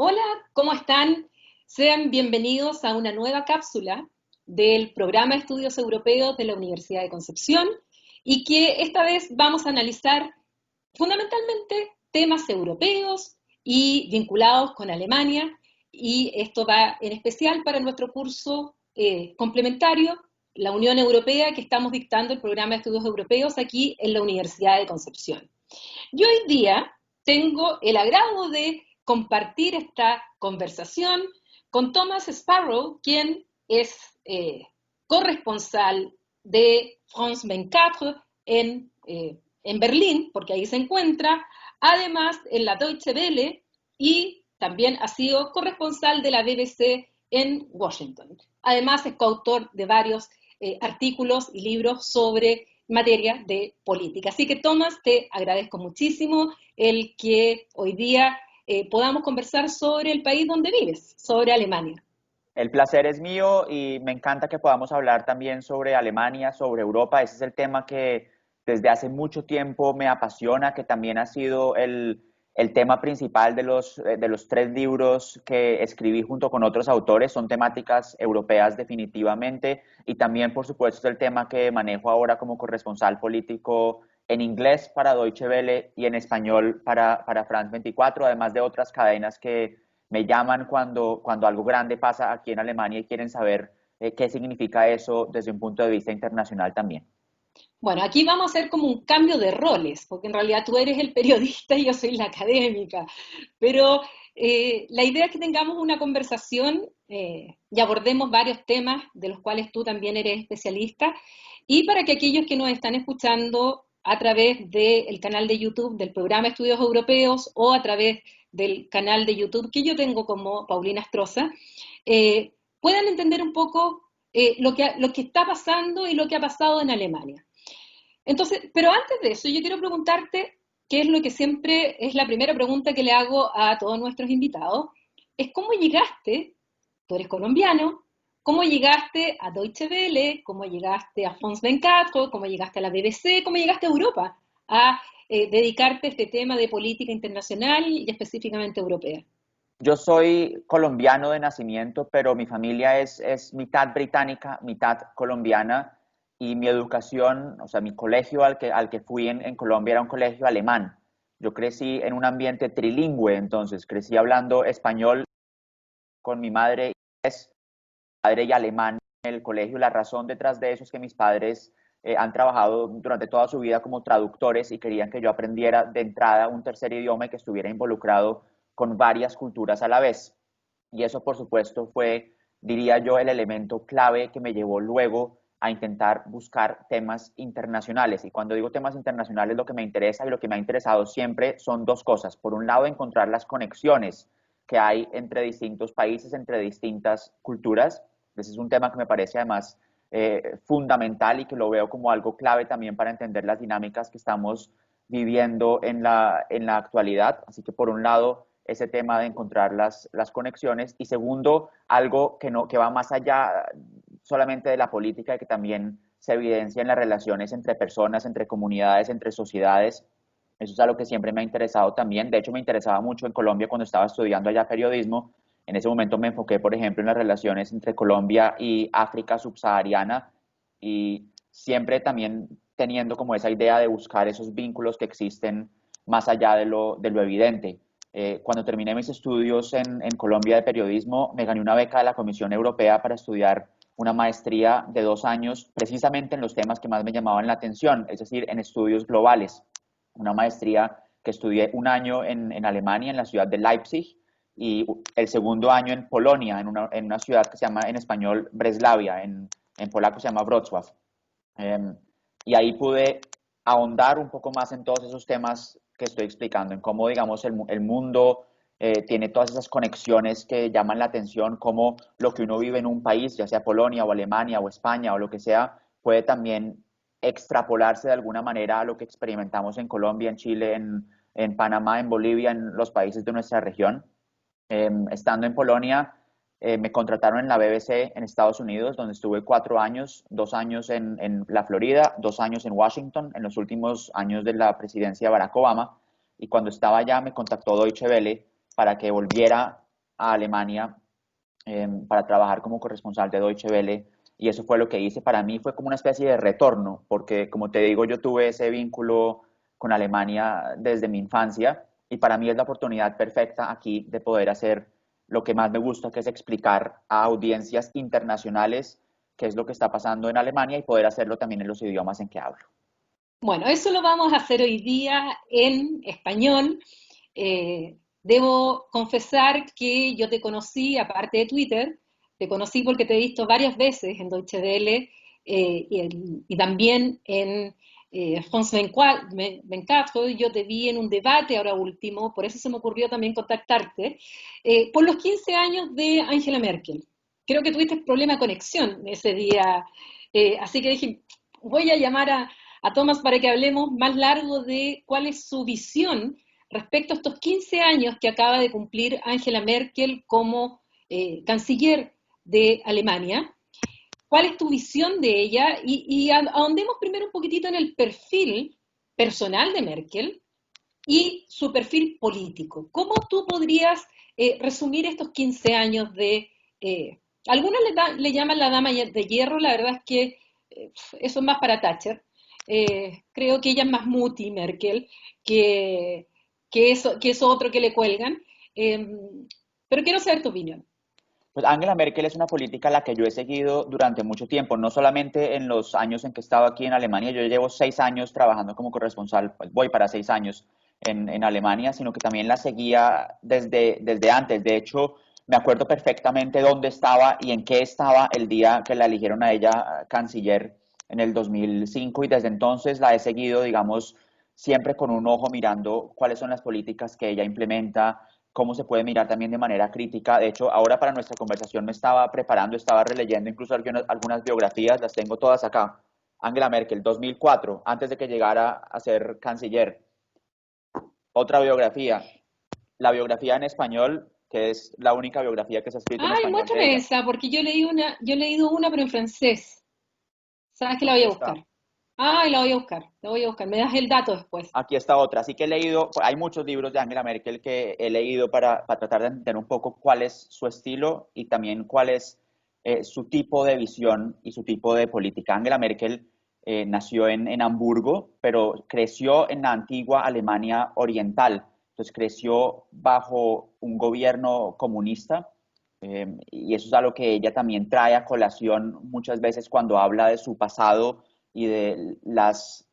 Hola, ¿cómo están? Sean bienvenidos a una nueva cápsula del Programa de Estudios Europeos de la Universidad de Concepción y que esta vez vamos a analizar fundamentalmente temas europeos y vinculados con Alemania, y esto va en especial para nuestro curso complementario, la Unión Europea, que estamos dictando el Programa de Estudios Europeos aquí en la Universidad de Concepción. Yo hoy día tengo el agrado de compartir esta conversación con Thomas Sparrow, quien es corresponsal de France 24 en Berlín, porque ahí se encuentra, además en la Deutsche Welle, y también ha sido corresponsal de la BBC en Washington. Además es coautor de varios artículos y libros sobre materia de política. Así que, Tomás, te agradezco muchísimo el que hoy día podamos conversar sobre el país donde vives, sobre Alemania. El placer es mío y me encanta que podamos hablar también sobre Alemania, sobre Europa. Ese es el tema que desde hace mucho tiempo me apasiona, que también ha sido el tema principal de los tres libros que escribí junto con otros autores. Son temáticas europeas definitivamente y también, por supuesto, el tema que manejo ahora como corresponsal político en inglés para Deutsche Welle y en español para France 24, además de otras cadenas que me llaman cuando algo grande pasa aquí en Alemania y quieren saber qué significa eso desde un punto de vista internacional también. Bueno, aquí vamos a hacer como un cambio de roles, porque en realidad tú eres el periodista y yo soy la académica, pero la idea es que tengamos una conversación y abordemos varios temas de los cuales tú también eres especialista, y para que aquellos que nos están escuchando a través del canal de YouTube del programa Estudios Europeos o a través del canal de YouTube que yo tengo como Paulina Astroza, puedan entender un poco lo que está pasando y lo que ha pasado en Alemania. Entonces, pero antes de eso, yo quiero preguntarte, qué es lo que siempre es la primera pregunta que le hago a todos nuestros invitados, es cómo llegaste, tú eres colombiano, cómo llegaste a Deutsche Welle, cómo llegaste a France 24, cómo llegaste a la BBC, cómo llegaste a Europa a dedicarte a este tema de política internacional y específicamente europea. Yo soy colombiano de nacimiento, pero mi familia es mitad británica, mitad colombiana y mi educación, o sea, mi colegio al que fui en Colombia era un colegio alemán. Yo crecí en un ambiente trilingüe, entonces crecí hablando español con mi madre, inglés, padre y alemán en el colegio. La razón detrás de eso es que mis padres han trabajado durante toda su vida como traductores y querían que yo aprendiera de entrada un tercer idioma y que estuviera involucrado con varias culturas a la vez. Y eso, por supuesto, fue, diría yo, el elemento clave que me llevó luego a intentar buscar temas internacionales. Y cuando digo temas internacionales, lo que me interesa y lo que me ha interesado siempre son dos cosas. Por un lado, encontrar las conexiones que hay entre distintos países, entre distintas culturas. Ese es un tema que me parece además fundamental y que lo veo como algo clave también para entender las dinámicas que estamos viviendo en la actualidad. Así que por un lado, ese tema de encontrar las conexiones y segundo, algo que va más allá solamente de la política y que también se evidencia en las relaciones entre personas, entre comunidades, entre sociedades. Eso es algo que siempre me ha interesado también. De hecho, me interesaba mucho en Colombia cuando estaba estudiando allá periodismo. En ese momento me enfoqué, por ejemplo, en las relaciones entre Colombia y África subsahariana y siempre también teniendo como esa idea de buscar esos vínculos que existen más allá de lo evidente. Cuando terminé mis estudios en Colombia de periodismo, me gané una beca de la Comisión Europea para estudiar una maestría de 2 años precisamente en los temas que más me llamaban la atención, es decir, en estudios globales. Una maestría que estudié un año en Alemania, en la ciudad de Leipzig, y el segundo año en Polonia, en una ciudad que se llama en español Breslavia, en polaco se llama Wrocław. Eh, y ahí pude ahondar un poco más en todos esos temas que estoy explicando, en cómo, digamos, el mundo tiene todas esas conexiones que llaman la atención, cómo lo que uno vive en un país, ya sea Polonia o Alemania o España o lo que sea, puede también extrapolarse de alguna manera a lo que experimentamos en Colombia, en Chile, en Panamá, en Bolivia, en los países de nuestra región. Estando en Polonia, me contrataron en la BBC en Estados Unidos, donde estuve 4 años, 2 años en la Florida, 2 años en Washington, en los últimos años de la presidencia de Barack Obama. Y cuando estaba allá me contactó Deutsche Welle para que volviera a Alemania para trabajar como corresponsal de Deutsche Welle y eso fue lo que hice. Para mí fue como una especie de retorno, porque como te digo, yo tuve ese vínculo con Alemania desde mi infancia y para mí es la oportunidad perfecta aquí de poder hacer lo que más me gusta, que es explicar a audiencias internacionales qué es lo que está pasando en Alemania y poder hacerlo también en los idiomas en que hablo. Bueno, eso lo vamos a hacer hoy día en español. Debo confesar que yo te conocí, aparte de Twitter, te conocí porque te he visto varias veces en Deutsche Welle y también en France 24. Yo te vi en un debate ahora último, por eso se me ocurrió también contactarte, por los 15 años de Angela Merkel. Creo que tuviste problema de conexión ese día, así que dije, voy a llamar a Tomás para que hablemos más largo de cuál es su visión respecto a estos 15 años que acaba de cumplir Angela Merkel como canciller de Alemania. ¿Cuál es tu visión de ella? Y ahondemos primero un poquitito en el perfil personal de Merkel y su perfil político. ¿Cómo tú podrías resumir estos 15 años de... algunos le llaman la dama de hierro, la verdad es que eso es más para Thatcher. Creo que ella es más Mutti, Merkel, que, que eso otro que le cuelgan. Eh, pero quiero saber tu opinión. Pues Angela Merkel es una política a la que yo he seguido durante mucho tiempo, no solamente en los años en que he estado aquí en Alemania, yo llevo 6 años trabajando como corresponsal, pues voy para 6 años en Alemania, sino que también la seguía desde antes. De hecho, me acuerdo perfectamente dónde estaba y en qué estaba el día que la eligieron a ella canciller en el 2005 y desde entonces la he seguido, digamos, siempre con un ojo mirando cuáles son las políticas que ella implementa, cómo se puede mirar también de manera crítica. De hecho, ahora para nuestra conversación me estaba preparando, estaba releyendo incluso algunas biografías, las tengo todas acá. Angela Merkel, 2004, antes de que llegara a ser canciller. Otra biografía, la biografía en español, que es la única biografía que se ha escrito en Ay, español de muéstrame ella. esa, porque yo he leído una, pero en francés. ¿Sabes que la voy Aquí a está. buscar? Ay, la voy a buscar, la voy a buscar. Me das el dato después. Aquí está otra. Así que he leído, hay muchos libros de Angela Merkel que he leído para tratar de entender un poco cuál es su estilo y también cuál es su tipo de visión y su tipo de política. Angela Merkel nació en Hamburgo, pero creció en la antigua Alemania Oriental. Entonces creció bajo un gobierno comunista y eso es algo que ella también trae a colación muchas veces cuando habla de su pasado y de las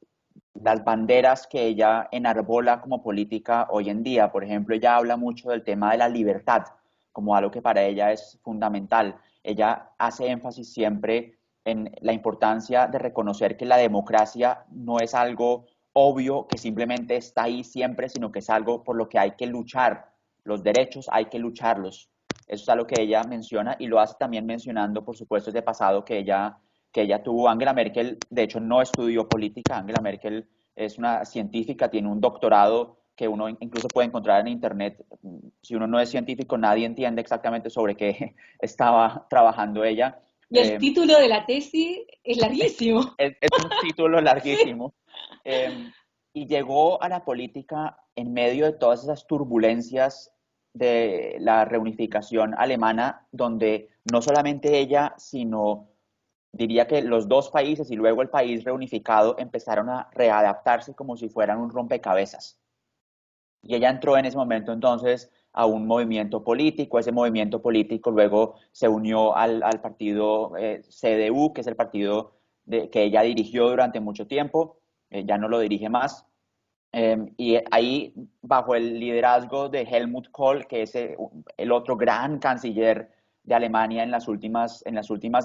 banderas que ella enarbola como política hoy en día. Por ejemplo, ella habla mucho del tema de la libertad como algo que para ella es fundamental. Ella hace énfasis siempre en la importancia de reconocer que la democracia no es algo obvio que simplemente está ahí siempre, sino que es algo por lo que hay que luchar. Los derechos hay que lucharlos. Eso es algo que ella menciona y lo hace también mencionando, por supuesto, ese pasado que ella tuvo. Angela Merkel, de hecho, no estudió política. Angela Merkel es una científica, tiene un doctorado que uno incluso puede encontrar en internet. Si uno no es científico, nadie entiende exactamente sobre qué estaba trabajando ella. Y el título de la tesis es Es, larguísimo. es un título Sí. larguísimo. Y llegó a la política en medio de todas esas turbulencias de la reunificación alemana, donde no solamente ella, sino diría que los dos países y luego el país reunificado empezaron a readaptarse como si fueran un rompecabezas. Y ella entró en ese momento entonces a un movimiento político, ese movimiento político luego se unió al partido CDU, que es el partido que ella dirigió durante mucho tiempo, ya no lo dirige más, y ahí, bajo el liderazgo de Helmut Kohl, que es el otro gran canciller de Alemania en las últimas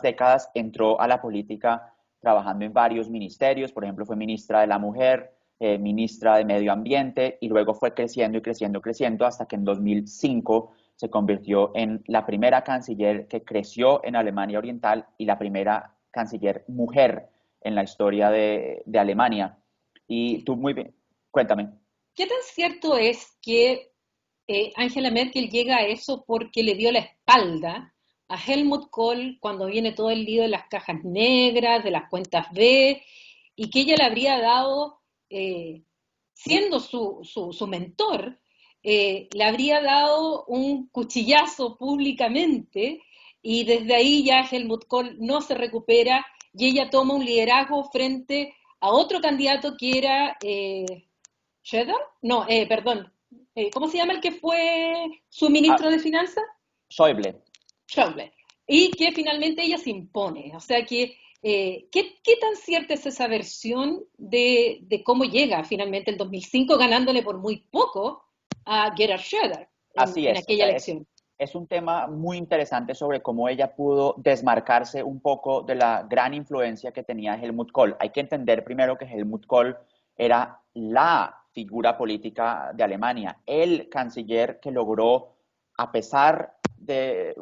décadas, entró a la política trabajando en varios ministerios. Por ejemplo, fue ministra de la Mujer, ministra de Medio Ambiente, y luego fue creciendo y creciendo, creciendo, hasta que en 2005 se convirtió en la primera canciller que creció en Alemania Oriental y la primera canciller mujer en la historia de Alemania. Y tú muy bien, cuéntame. ¿Qué tan cierto es que Angela Merkel llega a eso porque le dio la espalda a Helmut Kohl cuando viene todo el lío de las cajas negras, de las cuentas B, y que ella le habría dado, siendo su mentor, le habría dado un cuchillazo públicamente y desde ahí ya Helmut Kohl no se recupera y ella toma un liderazgo frente a otro candidato que era ¿Schroeder? No, perdón. ¿Cómo se llama el que fue su Ah, ministro de Finanzas? Schäuble. Schäuble. Y que finalmente ella se impone. O sea que, ¿qué tan cierta es esa versión de cómo llega finalmente el 2005 ganándole por muy poco a Gerhard Schröder Así en es, o aquella sea, elección? es un tema muy interesante sobre cómo ella pudo desmarcarse un poco de la gran influencia que tenía Helmut Kohl. Hay que entender primero que Helmut Kohl era la figura política de Alemania, el canciller que logró, a pesar de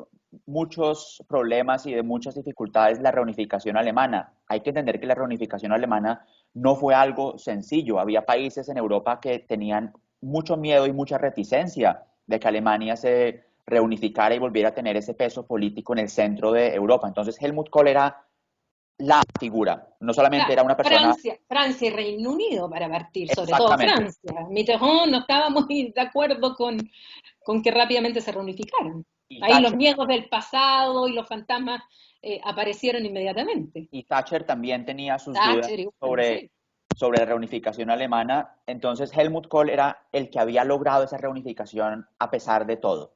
muchos problemas y de muchas dificultades, la reunificación alemana. Hay que entender que la reunificación alemana no fue algo sencillo. Había países en Europa que tenían mucho miedo y mucha reticencia de que Alemania se reunificara y volviera a tener ese peso político en el centro de Europa. Entonces Helmut Kohl era la figura, no solamente Claro, era una persona Francia y Reino Unido para partir, sobre todo exactamente, Francia. Mitterrand no estaba muy de acuerdo con que rápidamente se reunificaran. y Ahí los Thatcher, miedos del pasado y los fantasmas aparecieron inmediatamente. y Thatcher también tenía sus dudas Thatcher, igual, sobre, sí. sobre la reunificación alemana. Entonces Helmut Kohl era el que había logrado esa reunificación a pesar de todo.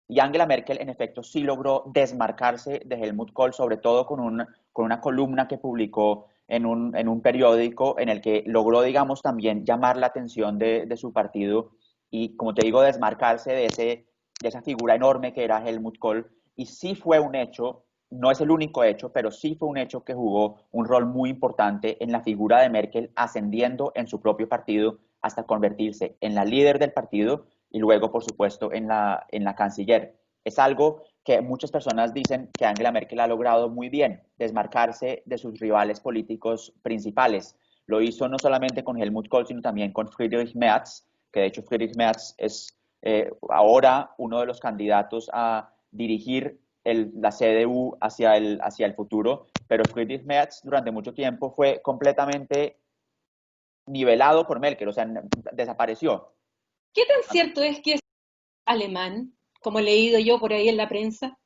Y Angela Merkel, en efecto, sí logró desmarcarse de Helmut Kohl, sobre todo con una columna que publicó en un periódico en el que logró, digamos, también llamar la atención de su partido y, como te digo, desmarcarse de esa figura enorme que era Helmut Kohl. Y sí fue un hecho, no es el único hecho, pero sí fue un hecho que jugó un rol muy importante en la figura de Merkel ascendiendo en su propio partido hasta convertirse en la líder del partido y luego, por supuesto, en la canciller. Es algo que muchas personas dicen que Angela Merkel ha logrado muy bien, desmarcarse de sus rivales políticos principales. Lo hizo no solamente con Helmut Kohl, sino también con Friedrich Merz, que de hecho Friedrich Merz es ahora uno de los candidatos a dirigir la CDU hacia el futuro, pero Friedrich Merz durante mucho tiempo fue completamente nivelado por Merkel, o sea, desapareció. ¿Qué tan cierto es que es alemán, como he leído yo por ahí en la prensa?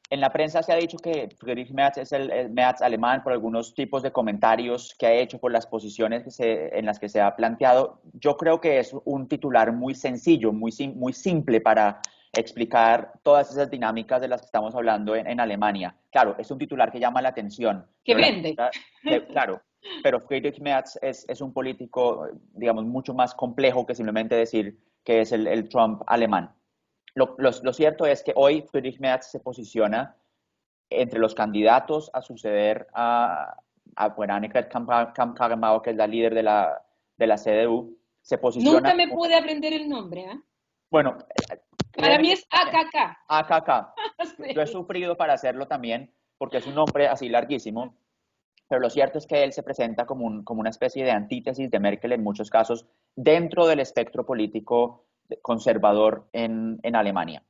En la prensa se ha dicho que Friedrich Merz es el Merz alemán por algunos tipos de comentarios que ha hecho, por las posiciones en las que se ha planteado. Yo creo que es un titular muy sencillo, muy simple para explicar todas esas dinámicas de las que estamos hablando en Alemania. Claro, es un titular que llama la atención, Que pero la vende. pregunta, claro, pero Friedrich Merz es un político, digamos, mucho más complejo que simplemente decir que es el Trump alemán. Lo cierto es que hoy Friedrich Merz se posiciona entre los candidatos a suceder bueno, Annegret Kramp-Karrenbauer, que es la líder de la CDU, se posiciona Nunca me como, pude aprender el nombre, ¿eh? bueno, Para créeme mí que es AKK. AKK, yo he Sí. sufrido para hacerlo también, porque es un nombre así larguísimo, pero lo cierto es que él se presenta como una especie de antítesis de Merkel en muchos casos dentro del espectro político conservador en Alemania.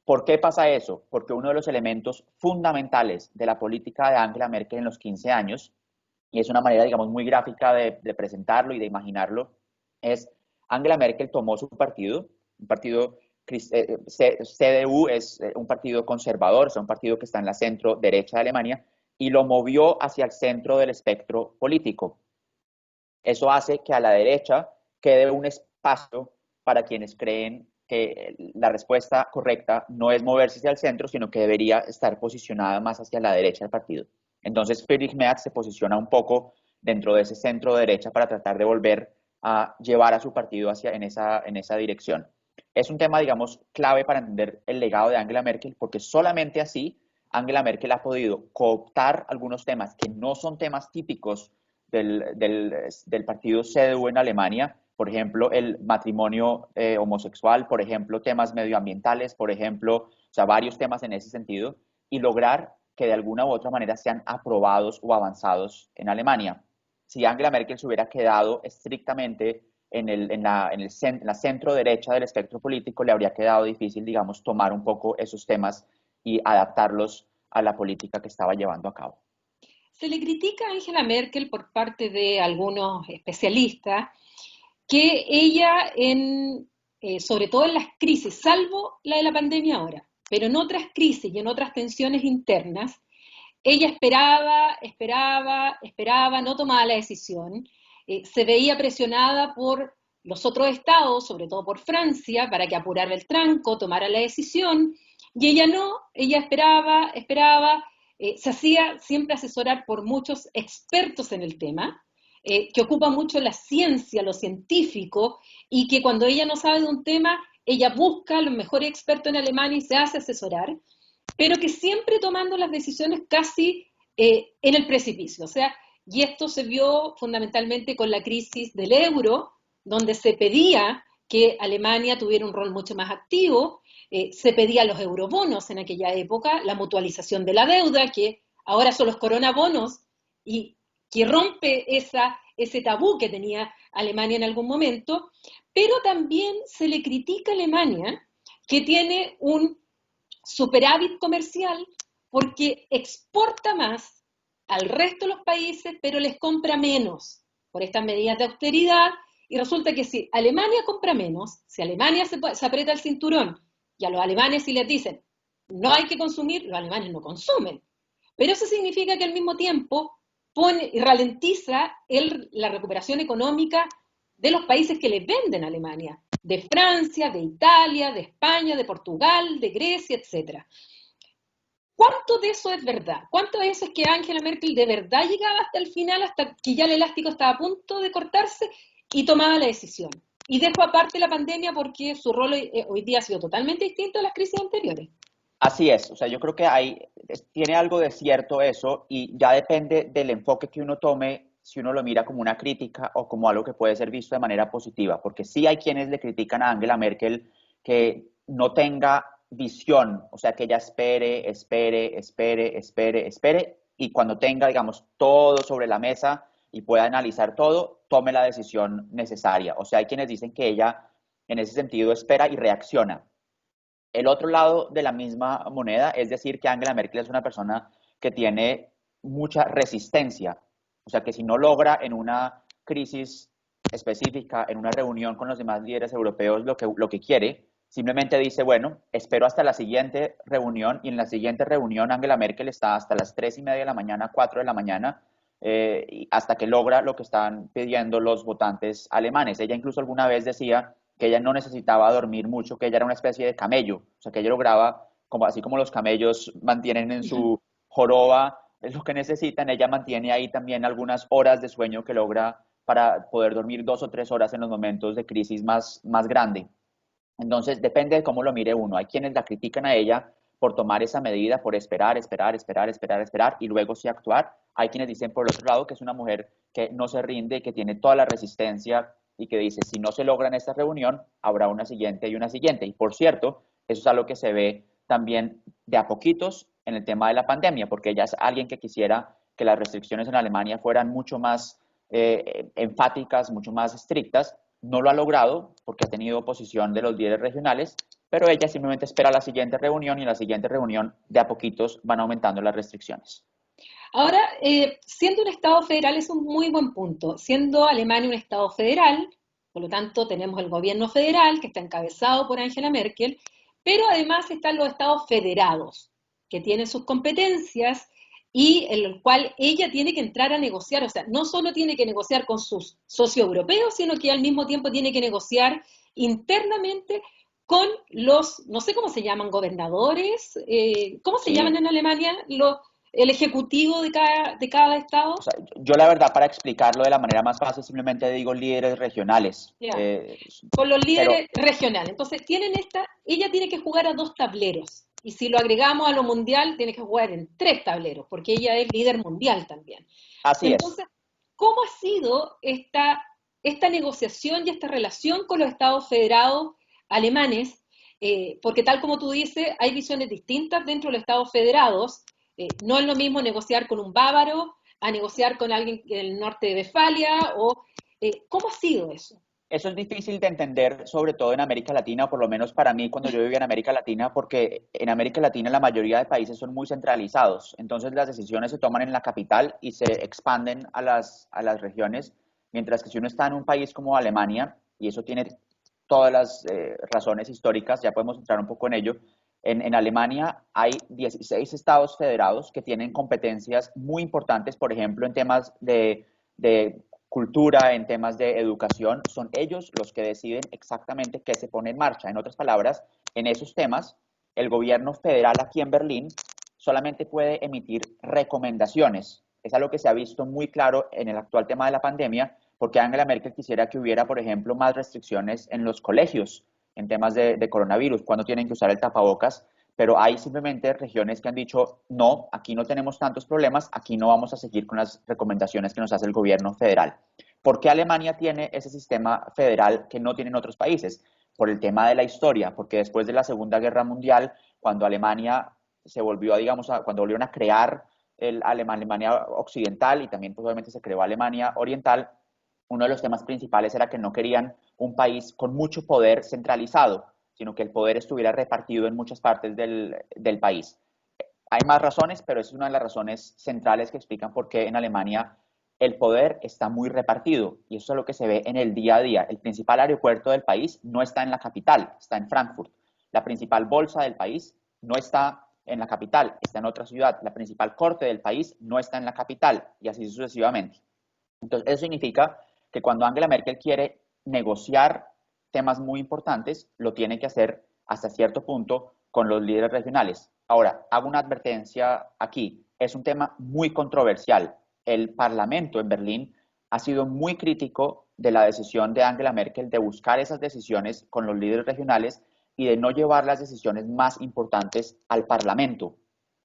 ¿Por qué pasa eso? Porque uno de los elementos fundamentales de la política de Angela Merkel en los 15 años, y es una manera, digamos, muy gráfica de presentarlo y de imaginarlo, es Angela Merkel tomó su partido, un partido, CDU es un partido conservador, es un partido que está en la centro derecha de Alemania, y lo movió hacia el centro del espectro político. Eso hace que a la derecha quede un espacio para quienes creen que la respuesta correcta no es moverse hacia el centro, sino que debería estar posicionada más hacia la derecha del partido. Entonces Friedrich Merz se posiciona un poco dentro de ese centro derecha para tratar de volver a llevar a su partido en esa dirección. Es un tema, digamos, clave para entender el legado de Angela Merkel, porque solamente así Angela Merkel ha podido cooptar algunos temas que no son temas típicos del partido CDU en Alemania, por ejemplo, el matrimonio homosexual, por ejemplo, temas medioambientales, por ejemplo, o sea, varios temas en ese sentido, y lograr que de alguna u otra manera sean aprobados o avanzados en Alemania. Si Angela Merkel se hubiera quedado estrictamente en la centro derecha del espectro político, le habría quedado difícil, digamos, tomar un poco esos temas y adaptarlos a la política que estaba llevando a cabo. Se le critica a Angela Merkel por parte de algunos especialistas que ella sobre todo en las crisis, salvo la de la pandemia ahora, pero en otras crisis y en otras tensiones internas, ella esperaba, no tomaba la decisión, se veía presionada por los otros estados, sobre todo por Francia, para que apurara el tranco, tomara la decisión, y ella no, ella esperaba, se hacía siempre asesorar por muchos expertos en el tema, que ocupa mucho la ciencia, lo científico, y que cuando ella no sabe de un tema, ella busca a los mejores expertos en Alemania y se hace asesorar, pero que siempre tomando las decisiones casi en el precipicio. O sea, y esto se vio fundamentalmente con la crisis del euro, donde se pedía que Alemania tuviera un rol mucho más activo, se pedía los eurobonos en aquella época, la mutualización de la deuda, que ahora son los coronabonos, y que rompe ese tabú que tenía Alemania en algún momento, pero también se le critica a Alemania que tiene un superávit comercial porque exporta más al resto de los países, pero les compra menos por estas medidas de austeridad. Y resulta que si Alemania compra menos, si Alemania se aprieta el cinturón y a los alemanes si les dicen no hay que consumir, los alemanes no consumen. Pero eso significa que al mismo tiempo pone y ralentiza la recuperación económica de los países que les venden a Alemania, de Francia, de Italia, de España, de Portugal, de Grecia, etc. ¿Cuánto de eso es verdad? ¿Cuánto de eso es que Angela Merkel de verdad llegaba hasta el final, hasta que ya el elástico estaba a punto de cortarse y tomaba la decisión? Y dejo aparte la pandemia porque su rol hoy día ha sido totalmente distinto a las crisis anteriores. Así es, o sea, yo creo que tiene algo de cierto eso y ya depende del enfoque que uno tome, si uno lo mira como una crítica o como algo que puede ser visto de manera positiva, porque sí hay quienes le critican a Angela Merkel que no tenga visión, o sea, que ella espere y cuando tenga, digamos, todo sobre la mesa y pueda analizar todo, tome la decisión necesaria. O sea, hay quienes dicen que ella en ese sentido espera y reacciona. El otro lado de la misma moneda es decir que Angela Merkel es una persona que tiene mucha resistencia, o sea que si no logra en una crisis específica, en una reunión con los demás líderes europeos lo que quiere, simplemente dice, bueno, espero hasta la siguiente reunión y en la siguiente reunión Angela Merkel está hasta las 3:30 de la mañana, 4 de la mañana, hasta que logra lo que están pidiendo los votantes alemanes. Ella incluso alguna vez decía que ella no necesitaba dormir mucho, que ella era una especie de camello, o sea, que ella lograba, como, así como los camellos mantienen en su joroba es lo que necesitan, ella mantiene ahí también algunas horas de sueño que logra para poder dormir 2 o 3 horas en los momentos de crisis más grande. Entonces, depende de cómo lo mire uno. Hay quienes la critican a ella por tomar esa medida, por esperar y luego sí actuar. Hay quienes dicen por el otro lado que es una mujer que no se rinde, que tiene toda la resistencia y que dice, si no se logra en esta reunión, habrá una siguiente y una siguiente. Y por cierto, eso es algo que se ve también de a poquitos en el tema de la pandemia, porque ella es alguien que quisiera que las restricciones en Alemania fueran mucho más enfáticas, mucho más estrictas. No lo ha logrado porque ha tenido oposición de los líderes regionales, pero ella simplemente espera la siguiente reunión y en la siguiente reunión de a poquitos van aumentando las restricciones. Ahora, siendo un Estado federal es un muy buen punto. Siendo Alemania un Estado federal, por lo tanto tenemos el gobierno federal que está encabezado por Angela Merkel, pero además están los Estados federados, que tienen sus competencias y en el cual ella tiene que entrar a negociar. O sea, no solo tiene que negociar con sus socios europeos, sino que al mismo tiempo tiene que negociar internamente con los, no sé cómo se llaman, gobernadores, ¿cómo se llaman Sí, en Alemania? El ejecutivo de cada o estado. sea, yo la verdad para explicarlo de la manera más fácil simplemente digo líderes regionales, Ya, con los pero líderes regionales. Entonces, ella tiene que jugar a dos tableros. Y si lo agregamos a lo mundial, tiene que jugar en tres tableros, porque ella es líder mundial también. así es. Entonces, ¿cómo ha sido esta negociación y esta relación con los estados federados alemanes? Porque tal como tú dices, hay visiones distintas dentro de los estados federados. No es lo mismo negociar con un bávaro a negociar con alguien del norte de Westfalia. ¿Cómo ha sido eso? Eso es difícil de entender, sobre todo en América Latina, o por lo menos para mí cuando yo vivía en América Latina, porque en América Latina la mayoría de países son muy centralizados. Entonces las decisiones se toman en la capital y se expanden a las regiones, mientras que si uno está en un país como Alemania, y eso tiene todas las razones históricas, ya podemos entrar un poco en ello. En Alemania hay 16 estados federados que tienen competencias muy importantes, por ejemplo, en temas de cultura, en temas de educación. Son ellos los que deciden exactamente qué se pone en marcha. En otras palabras, en esos temas, el gobierno federal aquí en Berlín solamente puede emitir recomendaciones. Es algo que se ha visto muy claro en el actual tema de la pandemia, porque Angela Merkel quisiera que hubiera, por ejemplo, más restricciones en los colegios en temas de coronavirus, cuando tienen que usar el tapabocas, pero hay simplemente regiones que han dicho, no, aquí no tenemos tantos problemas, aquí no vamos a seguir con las recomendaciones que nos hace el gobierno federal. ¿Por qué Alemania tiene ese sistema federal que no tienen otros países? Por el tema de la historia, porque después de la Segunda Guerra Mundial, cuando Alemania se volvió, digamos, cuando volvieron a crear Alemania Occidental y también pues, obviamente se creó Alemania Oriental, uno de los temas principales era que no querían un país con mucho poder centralizado, sino que el poder estuviera repartido en muchas partes del país. Hay más razones, pero es una de las razones centrales que explican por qué en Alemania el poder está muy repartido, y eso es lo que se ve en el día a día. El principal aeropuerto del país no está en la capital, está en Frankfurt. La principal bolsa del país no está en la capital, está en otra ciudad. La principal corte del país no está en la capital, y así sucesivamente. Entonces, eso significa que cuando Angela Merkel quiere negociar temas muy importantes, lo tiene que hacer hasta cierto punto con los líderes regionales. Ahora, hago una advertencia aquí. Es un tema muy controversial. El Parlamento en Berlín ha sido muy crítico de la decisión de Angela Merkel de buscar esas decisiones con los líderes regionales y de no llevar las decisiones más importantes al Parlamento,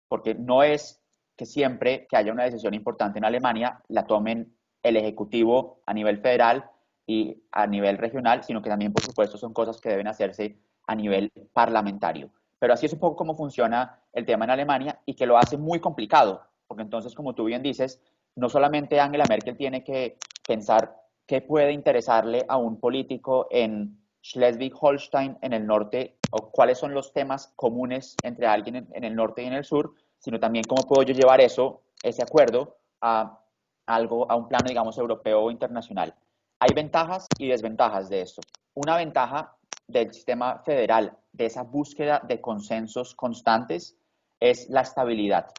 porque no es que siempre que haya una decisión importante en Alemania la tomen el Ejecutivo a nivel federal y a nivel regional, sino que también, por supuesto, son cosas que deben hacerse a nivel parlamentario. Pero así es un poco cómo funciona el tema en Alemania y que lo hace muy complicado, porque entonces, como tú bien dices, no solamente Angela Merkel tiene que pensar qué puede interesarle a un político en Schleswig-Holstein, en el norte, o cuáles son los temas comunes entre alguien en el norte y en el sur, sino también cómo puedo yo llevar eso, ese acuerdo, a un plano, digamos, europeo o internacional. Hay ventajas y desventajas de esto. Una ventaja del sistema federal, de esa búsqueda de consensos constantes, es la estabilidad.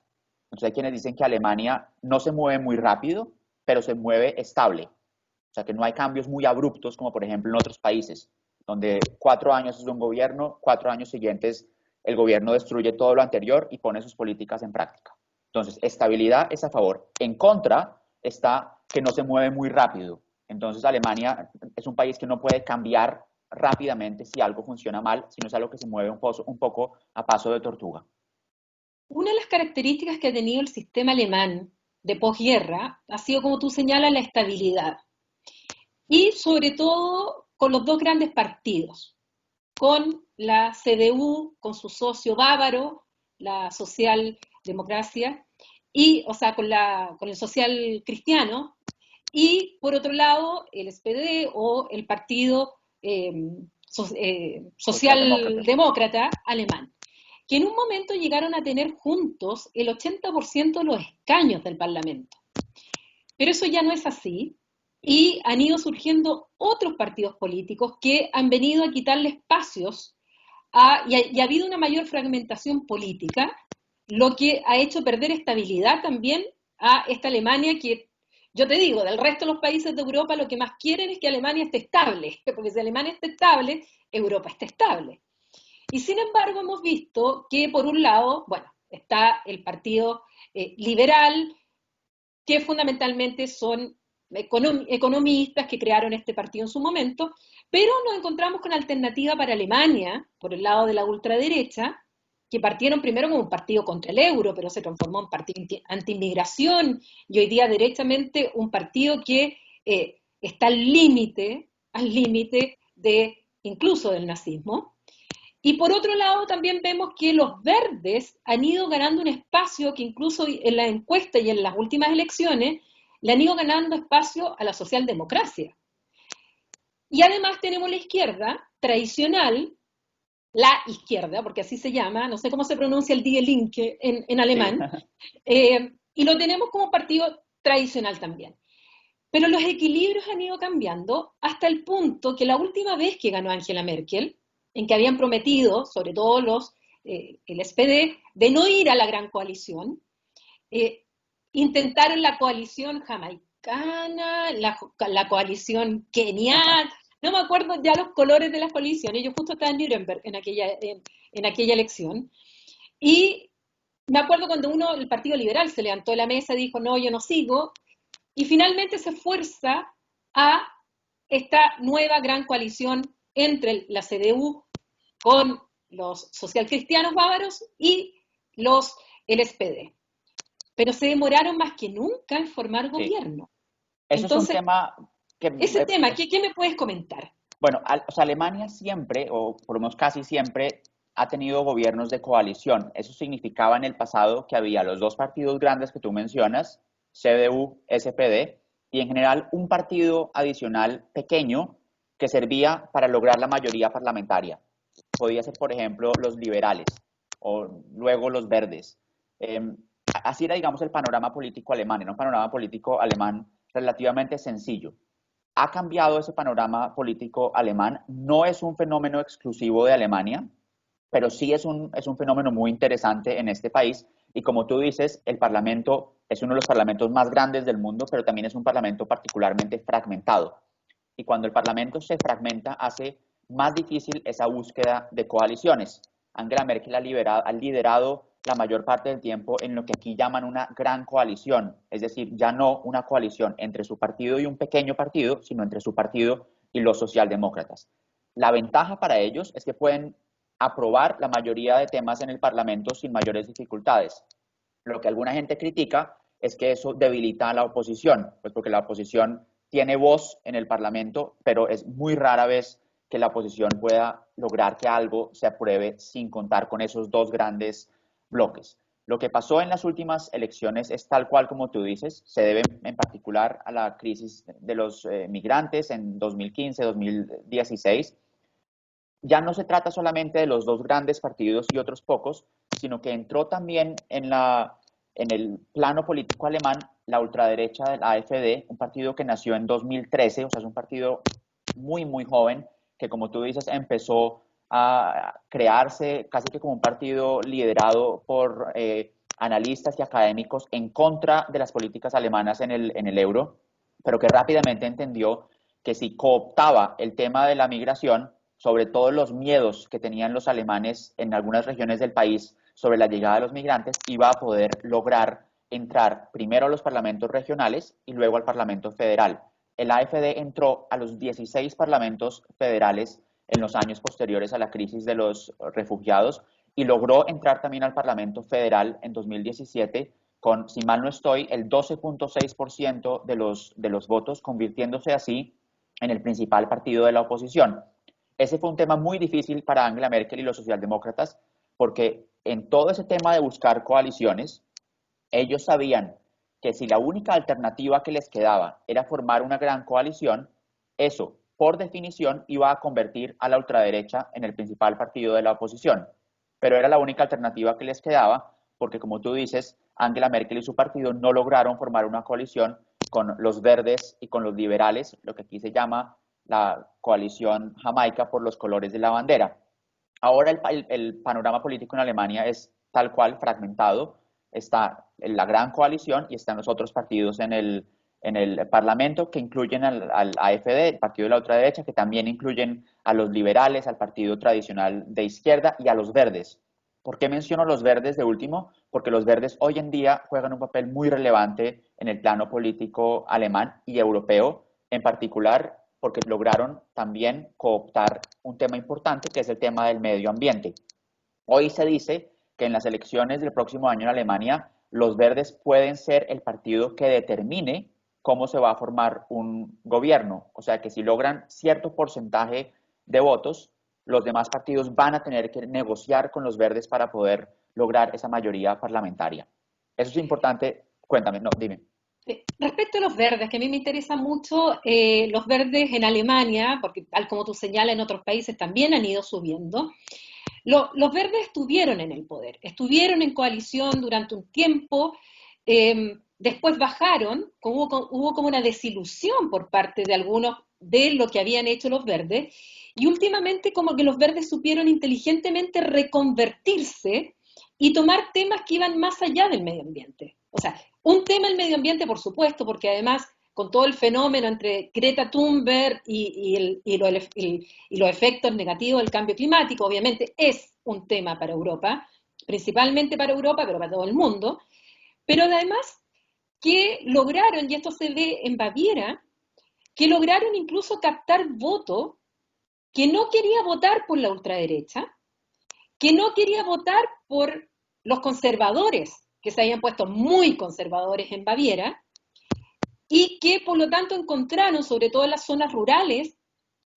Entonces hay quienes dicen que Alemania no se mueve muy rápido, pero se mueve estable. O sea, que no hay cambios muy abruptos como por ejemplo en otros países, donde 4 años es un gobierno, 4 años siguientes el gobierno destruye todo lo anterior y pone sus políticas en práctica. Entonces, estabilidad es a favor. En contra está que no se mueve muy rápido. Entonces, Alemania es un país que no puede cambiar rápidamente si algo funciona mal, sino es algo que se mueve un poco a paso de tortuga. Una de las características que ha tenido el sistema alemán de posguerra ha sido, como tú señalas, la estabilidad. Y sobre todo con los dos grandes partidos, con la CDU, con su socio bávaro, la socialdemocracia, y, o sea, con el social cristiano, y por otro lado el SPD o el Partido Socialdemócrata. Socialdemócrata alemán, que en un momento llegaron a tener juntos el 80% de los escaños del Parlamento. Pero eso ya no es así y han ido surgiendo otros partidos políticos que han venido a quitarle espacios y ha habido una mayor fragmentación política, lo que ha hecho perder estabilidad también a esta Alemania que, yo te digo, del resto de los países de Europa lo que más quieren es que Alemania esté estable, porque si Alemania está estable, Europa está estable. Y sin embargo hemos visto que por un lado, bueno, está el partido liberal, que fundamentalmente son economistas que crearon este partido en su momento, pero nos encontramos con alternativa para Alemania, por el lado de la ultraderecha, que partieron primero como un partido contra el euro, pero se transformó en partido anti-inmigración, y hoy día derechamente un partido que está al límite de incluso del nazismo. Y por otro lado también vemos que los verdes han ido ganando un espacio que incluso en la encuesta y en las últimas elecciones le han ido ganando espacio a la socialdemocracia. Y además tenemos la izquierda tradicional, la izquierda, porque así se llama, no sé cómo se pronuncia el Die Linke en alemán, Sí. y lo tenemos como partido tradicional también. Pero los equilibrios han ido cambiando hasta el punto que la última vez que ganó Angela Merkel, en que habían prometido, sobre todo el SPD, de no ir a la gran coalición, eh, intentaron la coalición jamaicana, la coalición keniana, no me acuerdo ya los colores de las coaliciones, yo justo estaba en Nuremberg en aquella elección, y me acuerdo cuando el Partido Liberal se levantó de la mesa y dijo, no, yo no sigo, y finalmente se fuerza a esta nueva gran coalición entre la CDU con los socialcristianos bávaros y el SPD. Pero se demoraron más que nunca en formar Sí. gobierno. Eso es un Entonces, tema que ese tema, ¿qué me puedes comentar? bueno, o sea, Alemania siempre, o por lo menos casi siempre, ha tenido gobiernos de coalición. Eso significaba en el pasado que había los dos partidos grandes que tú mencionas, CDU, SPD, y en general un partido adicional pequeño que servía para lograr la mayoría parlamentaria. Podía ser, por ejemplo, los liberales o luego los verdes. Eh, Así era, digamos, el panorama político alemán. Era un panorama político alemán relativamente sencillo. Ha cambiado ese panorama político alemán. No es un fenómeno exclusivo de Alemania, pero sí es un fenómeno muy interesante en este país. Y como tú dices, el Parlamento es uno de los parlamentos más grandes del mundo, pero también es un Parlamento particularmente fragmentado. Y cuando el Parlamento se fragmenta, hace más difícil esa búsqueda de coaliciones. Angela Merkel ha liderado la mayor parte del tiempo en lo que aquí llaman una gran coalición, es decir, ya no una coalición entre su partido y un pequeño partido, sino entre su partido y los socialdemócratas. La ventaja para ellos es que pueden aprobar la mayoría de temas en el Parlamento sin mayores dificultades. Lo que alguna gente critica es que eso debilita a la oposición, pues porque la oposición tiene voz en el Parlamento, pero es muy rara vez que la oposición pueda lograr que algo se apruebe sin contar con esos dos grandes bloques. Lo que pasó en las últimas elecciones es tal cual como tú dices, se debe en particular a la crisis de los migrantes en 2015-2016. Ya no se trata solamente de los dos grandes partidos y otros pocos, sino que entró también en el plano político alemán la ultraderecha del AfD, un partido que nació en 2013, o sea, es un partido muy, muy joven, que como tú dices, empezó a crearse casi que como un partido liderado por analistas y académicos en contra de las políticas alemanas en el euro, pero que rápidamente entendió que si cooptaba el tema de la migración, sobre todo los miedos que tenían los alemanes en algunas regiones del país sobre la llegada de los migrantes, iba a poder lograr entrar primero a los parlamentos regionales y luego al Parlamento Federal. El AfD entró a los 16 parlamentos federales en los años posteriores a la crisis de los refugiados y logró entrar también al Parlamento Federal en 2017 con, si mal no estoy, el 12.6% de los votos, convirtiéndose así en el principal partido de la oposición. Ese fue un tema muy difícil para Angela Merkel y los socialdemócratas, porque en todo ese tema de buscar coaliciones, ellos sabían que si la única alternativa que les quedaba era formar una gran coalición, eso, por definición, iba a convertir a la ultraderecha en el principal partido de la oposición. Pero era la única alternativa que les quedaba, porque como tú dices, Angela Merkel y su partido no lograron formar una coalición con los verdes y con los liberales, lo que aquí se llama la coalición jamaica por los colores de la bandera. Ahora el panorama político en Alemania es tal cual fragmentado. Está la gran coalición y están los otros partidos en el Parlamento que incluyen al AfD, el partido de la ultraderecha, que también incluyen a los liberales, al partido tradicional de izquierda y a los verdes. ¿Por qué menciono los verdes de último? Porque los verdes hoy en día juegan un papel muy relevante en el plano político alemán y europeo, en particular porque lograron también cooptar un tema importante que es el tema del medio ambiente. Hoy se dice que en las elecciones del próximo año en Alemania, los verdes pueden ser el partido que determine cómo se va a formar un gobierno. O sea que si logran cierto porcentaje de votos, los demás partidos van a tener que negociar con los verdes para poder lograr esa mayoría parlamentaria. Eso es importante. Cuéntame, no, dime. Respecto a los verdes, que a mí me interesa mucho, los verdes en Alemania, porque tal como tú señalas, en otros países también han ido subiendo. Los verdes estuvieron en el poder, estuvieron en coalición durante un tiempo, después bajaron, hubo como una desilusión por parte de algunos de lo que habían hecho los verdes, y últimamente como que los verdes supieron inteligentemente reconvertirse y tomar temas que iban más allá del medio ambiente. O sea, un tema el medio ambiente, por supuesto, porque además con todo el fenómeno entre Greta Thunberg y los efectos negativos del cambio climático, obviamente es un tema para Europa, principalmente para Europa, pero para todo el mundo, pero además que lograron, y esto se ve en Baviera, que lograron incluso captar voto que no quería votar por la ultraderecha, que no quería votar por los conservadores, que se habían puesto muy conservadores en Baviera, y que por lo tanto encontraron, sobre todo en las zonas rurales,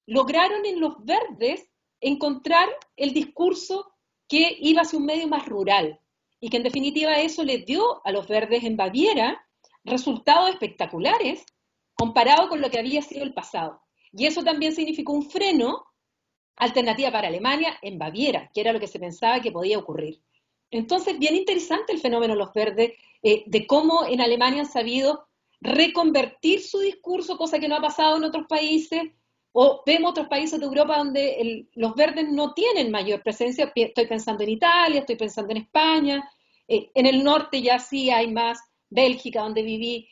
lograron en los verdes encontrar el discurso que iba hacia un medio más rural y que en definitiva eso les dio a los verdes en Baviera resultados espectaculares comparado con lo que había sido el pasado. Y eso también significó un freno alternativa para Alemania en Baviera, que era lo que se pensaba que podía ocurrir. Entonces, bien interesante el fenómeno de los verdes, de cómo en Alemania han sabido reconvertir su discurso, cosa que no ha pasado en otros países, o vemos otros países de Europa donde los verdes no tienen mayor presencia, estoy pensando en Italia, estoy pensando en España, en el norte ya sí hay más, Bélgica, donde viví,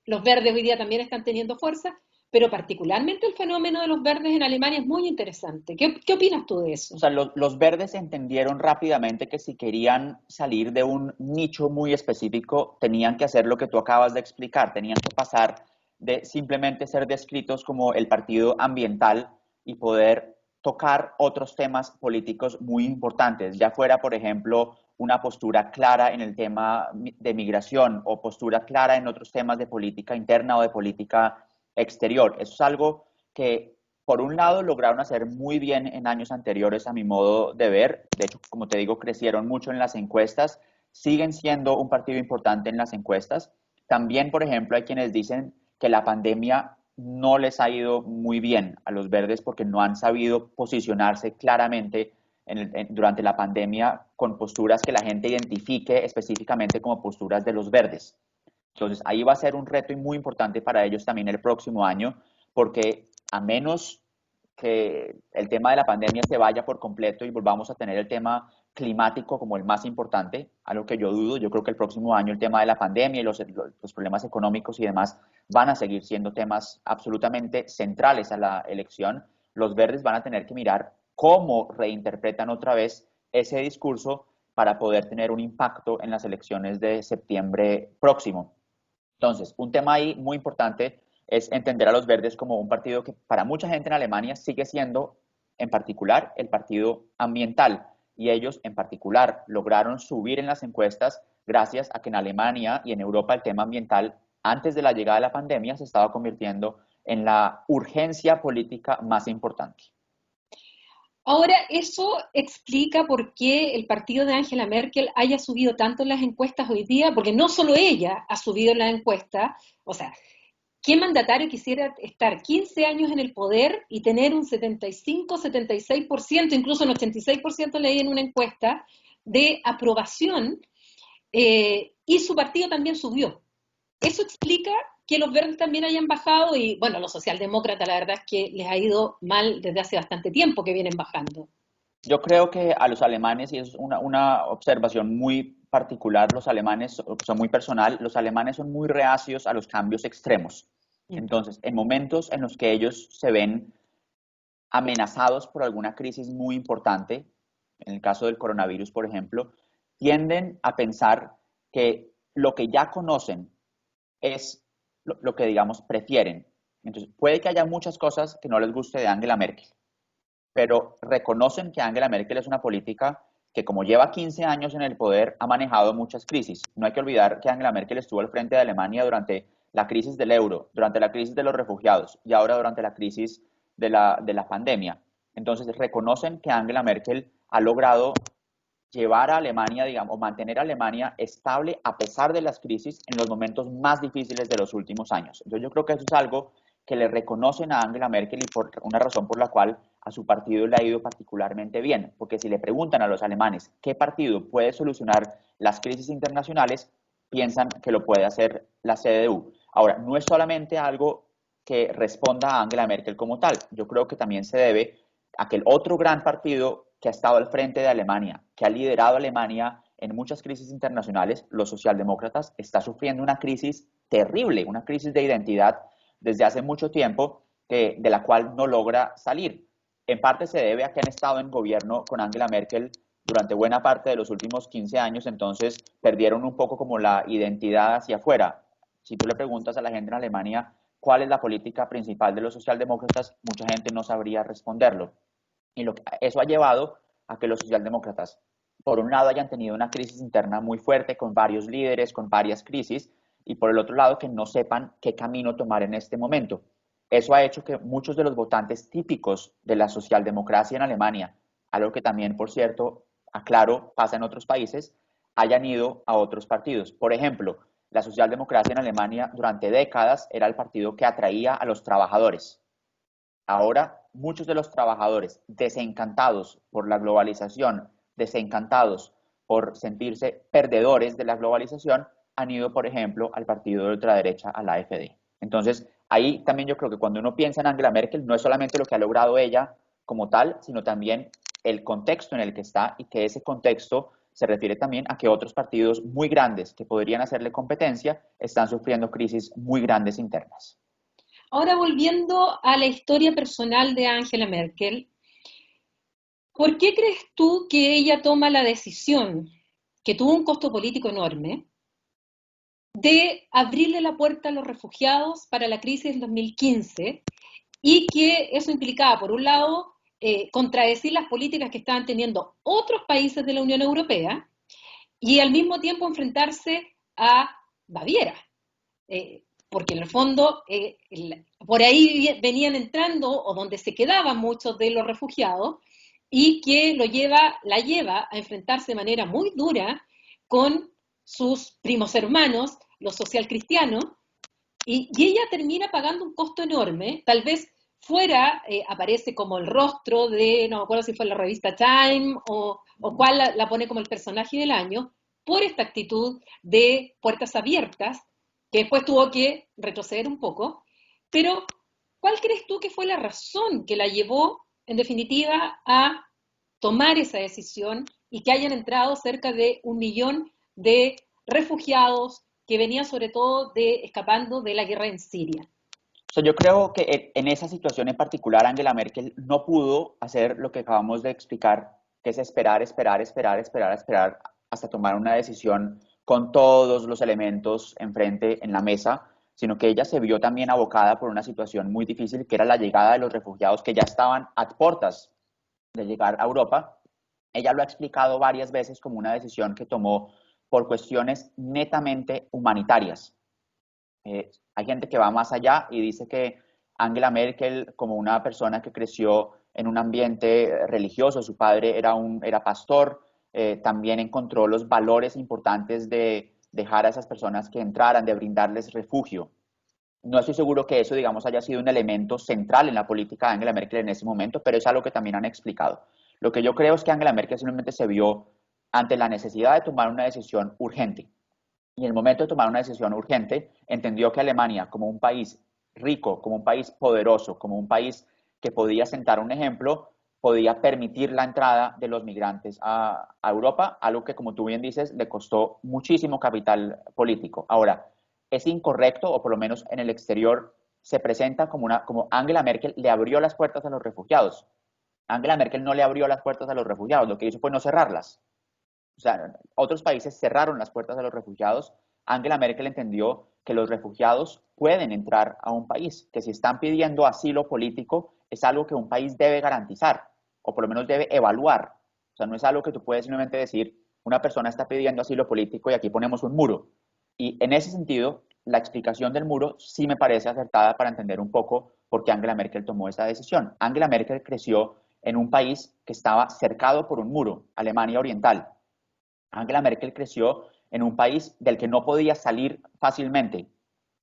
los verdes hoy día también están teniendo fuerza, pero particularmente el fenómeno de los verdes en Alemania es muy interesante. ¿Qué opinas tú de eso? O sea, los verdes entendieron rápidamente que si querían salir de un nicho muy específico, tenían que hacer lo que tú acabas de explicar, tenían que pasar de simplemente ser descritos como el partido ambiental y poder tocar otros temas políticos muy importantes, ya fuera, por ejemplo, una postura clara en el tema de migración o postura clara en otros temas de política interna o de política exterior. Eso es algo que por un lado, lograron hacer muy bien en años anteriores a mi modo de ver. De hecho, como te digo, crecieron mucho en las encuestas. Siguen siendo un partido importante en las encuestas. También, por ejemplo, hay quienes dicen que la pandemia no les ha ido muy bien a los verdes porque no han sabido posicionarse claramente durante la pandemia con posturas que la gente identifique específicamente como posturas de los verdes. Entonces, ahí va a ser un reto muy importante para ellos también el próximo año, porque a menos que el tema de la pandemia se vaya por completo y volvamos a tener el tema climático como el más importante, a lo que yo dudo, yo creo que el próximo año el tema de la pandemia y los problemas económicos y demás van a seguir siendo temas absolutamente centrales a la elección. Los verdes van a tener que mirar cómo reinterpretan otra vez ese discurso para poder tener un impacto en las elecciones de septiembre próximo. Entonces, un tema ahí muy importante es entender a los verdes como un partido que para mucha gente en Alemania sigue siendo en particular el partido ambiental y ellos en particular lograron subir en las encuestas gracias a que en Alemania y en Europa el tema ambiental antes de la llegada de la pandemia se estaba convirtiendo en la urgencia política más importante. Ahora, eso explica por qué el partido de Angela Merkel haya subido tanto en las encuestas hoy día, porque no solo ella ha subido en las encuestas, o sea, ¿qué mandatario quisiera estar 15 años en el poder y tener un 75, 76%, incluso un 86% leí en una encuesta, de aprobación? Y su partido también subió. Eso explica que los verdes también hayan bajado y, bueno, los socialdemócratas la verdad es que les ha ido mal desde hace bastante tiempo que vienen bajando. Yo creo que a los alemanes, y es una observación muy particular, los alemanes son muy personal, los alemanes son muy reacios a los cambios extremos. Entonces, en momentos en los que ellos se ven amenazados por alguna crisis muy importante, en el caso del coronavirus, por ejemplo, tienden a pensar que lo que ya conocen es lo que, digamos, prefieren. Entonces, puede que haya muchas cosas que no les guste de Angela Merkel, pero reconocen que Angela Merkel es una política que como lleva 15 años en el poder, ha manejado muchas crisis. No hay que olvidar que Angela Merkel estuvo al frente de Alemania durante la crisis del euro, durante la crisis de los refugiados y ahora durante la crisis de la pandemia. Entonces reconocen que Angela Merkel ha logrado llevar a Alemania, digamos, mantener a Alemania estable a pesar de las crisis en los momentos más difíciles de los últimos años. Entonces yo creo que eso es algo que le reconocen a Angela Merkel y por una razón por la cual a su partido le ha ido particularmente bien, porque si le preguntan a los alemanes qué partido puede solucionar las crisis internacionales, piensan que lo puede hacer la CDU. Ahora, no es solamente algo que responda a Angela Merkel como tal. Yo creo que también se debe a que el otro gran partido que ha estado al frente de Alemania, que ha liderado a Alemania en muchas crisis internacionales, los socialdemócratas, está sufriendo una crisis terrible, una crisis de identidad desde hace mucho tiempo, de la cual no logra salir. En parte se debe a que han estado en gobierno con Angela Merkel durante buena parte de los últimos 15 años, entonces perdieron un poco como la identidad hacia afuera. Si tú le preguntas a la gente en Alemania cuál es la política principal de los socialdemócratas, mucha gente no sabría responderlo. Y eso ha llevado a que los socialdemócratas, por un lado, hayan tenido una crisis interna muy fuerte con varios líderes, con varias crisis, y por el otro lado, que no sepan qué camino tomar en este momento. Eso ha hecho que muchos de los votantes típicos de la socialdemocracia en Alemania, algo que también, por cierto, aclaro, pasa en otros países, hayan ido a otros partidos. Por ejemplo, la socialdemocracia en Alemania durante décadas era el partido que atraía a los trabajadores. Ahora, muchos de los trabajadores desencantados por la globalización, desencantados por sentirse perdedores de la globalización, han ido, por ejemplo, al partido de ultraderecha, a la AfD. Entonces, ahí también yo creo que cuando uno piensa en Angela Merkel, no es solamente lo que ha logrado ella como tal, sino también el contexto en el que está, y que ese contexto se refiere también a que otros partidos muy grandes que podrían hacerle competencia están sufriendo crisis muy grandes internas. Ahora, volviendo a la historia personal de Angela Merkel, ¿por qué crees tú que ella toma la decisión, que tuvo un costo político enorme, de abrirle la puerta a los refugiados para la crisis del 2015, y que eso implicaba, por un lado, contradecir las políticas que estaban teniendo otros países de la Unión Europea y al mismo tiempo enfrentarse a Baviera? Porque en el fondo por ahí venían entrando, o donde se quedaban muchos de los refugiados, y que la lleva a enfrentarse de manera muy dura con sus primos hermanos, los socialcristianos, y ella termina pagando un costo enorme. Tal vez fuera aparece como el rostro de, no me acuerdo si fue la revista Time o cuál la pone como el personaje del año, por esta actitud de puertas abiertas, que después tuvo que retroceder un poco. Pero, ¿cuál crees tú que fue la razón que la llevó, en definitiva, a tomar esa decisión y que hayan entrado cerca de 1 millón de refugiados que venían sobre todo escapando de la guerra en Siria? O sea, yo creo que en esa situación en particular Angela Merkel no pudo hacer lo que acabamos de explicar, que es esperar, esperar, esperar, esperar, esperar hasta tomar una decisión con todos los elementos enfrente en la mesa, sino que ella se vio también abocada por una situación muy difícil, que era la llegada de los refugiados que ya estaban a puertas de llegar a Europa. Ella lo ha explicado varias veces como una decisión que tomó por cuestiones netamente humanitarias. Hay gente que va más allá y dice que Angela Merkel, como una persona que creció en un ambiente religioso, su padre era pastor, también encontró los valores importantes de dejar a esas personas que entraran, de brindarles refugio. No estoy seguro que eso, digamos, haya sido un elemento central en la política de Angela Merkel en ese momento, pero es algo que también han explicado. Lo que yo creo es que Angela Merkel simplemente se vio ante la necesidad de tomar una decisión urgente. Y en el momento de tomar una decisión urgente, entendió que Alemania, como un país rico, como un país poderoso, como un país que podía sentar un ejemplo, podía permitir la entrada de los migrantes a Europa, algo que, como tú bien dices, le costó muchísimo capital político. Ahora, es incorrecto, o por lo menos en el exterior, se presenta como Angela Merkel le abrió las puertas a los refugiados. Angela Merkel no le abrió las puertas a los refugiados, lo que hizo fue no cerrarlas. O sea, otros países cerraron las puertas a los refugiados. Angela Merkel entendió que los refugiados pueden entrar a un país, que si están pidiendo asilo político es algo que un país debe garantizar, o por lo menos debe evaluar. O sea, no es algo que tú puedes simplemente decir, una persona está pidiendo asilo político y aquí ponemos un muro. Y en ese sentido, la explicación del muro sí me parece acertada para entender un poco por qué Angela Merkel tomó esa decisión. Angela Merkel creció en un país que estaba cercado por un muro, Alemania Oriental. Angela Merkel creció en un país del que no podía salir fácilmente,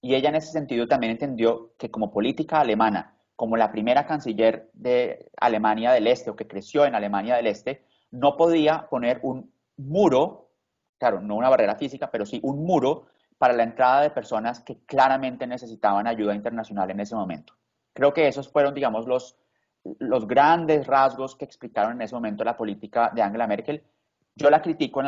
y ella en ese sentido también entendió que como política alemana, como la primera canciller de Alemania del Este, o que creció en Alemania del Este, no podía poner un muro claro, no una barrera física, pero sí un muro para la entrada de personas que claramente necesitaban ayuda internacional en ese momento. Creo que esos fueron, digamos, los grandes rasgos que explicaron en ese momento la política de Angela Merkel. Yo la critico en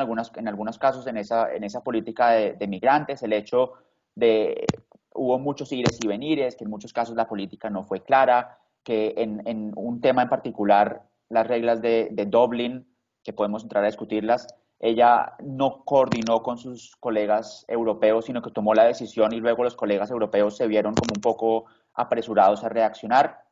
algunos casos en esa política de migrantes, el hecho de hubo muchos ires y venires, que en muchos casos la política no fue clara, que en un tema en particular, las reglas de Dublin, que podemos entrar a discutirlas, ella no coordinó con sus colegas europeos, sino que tomó la decisión y luego los colegas europeos se vieron como un poco apresurados a reaccionar.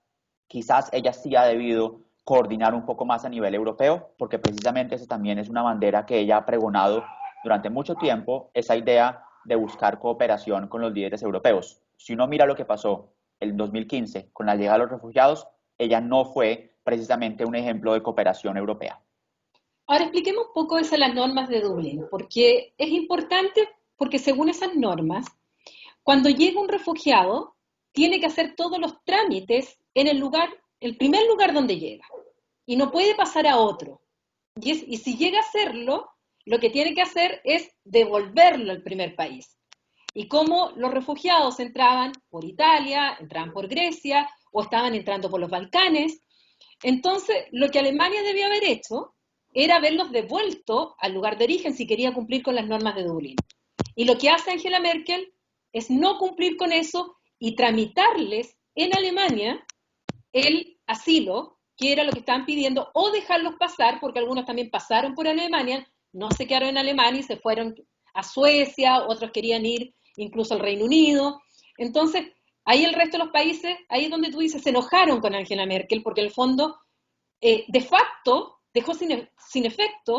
Quizás ella sí ha debido coordinar un poco más a nivel europeo, porque precisamente esa también es una bandera que ella ha pregonado durante mucho tiempo, esa idea de buscar cooperación con los líderes europeos. Si uno mira lo que pasó en 2015 con la llegada de los refugiados, ella no fue precisamente un ejemplo de cooperación europea. Ahora expliquemos un poco esas las normas de Dublín, porque es importante porque según esas normas, cuando llega un refugiado, tiene que hacer todos los trámites en el lugar, el primer lugar donde llega, y no puede pasar a otro. Y si llega a hacerlo, lo que tiene que hacer es devolverlo al primer país. Y como los refugiados entraban por Italia, entraban por Grecia o estaban entrando por los Balcanes, entonces lo que Alemania debía haber hecho era haberlos devuelto al lugar de origen si quería cumplir con las normas de Dublín. Y lo que hace Angela Merkel es no cumplir con eso y tramitarles en Alemania el asilo, que era lo que estaban pidiendo, o dejarlos pasar, porque algunos también pasaron por Alemania, no se quedaron en Alemania y se fueron a Suecia, otros querían ir incluso al Reino Unido. Entonces, ahí el resto de los países, ahí es donde tú dices, se enojaron con Angela Merkel, porque en el fondo, de facto, dejó sin efecto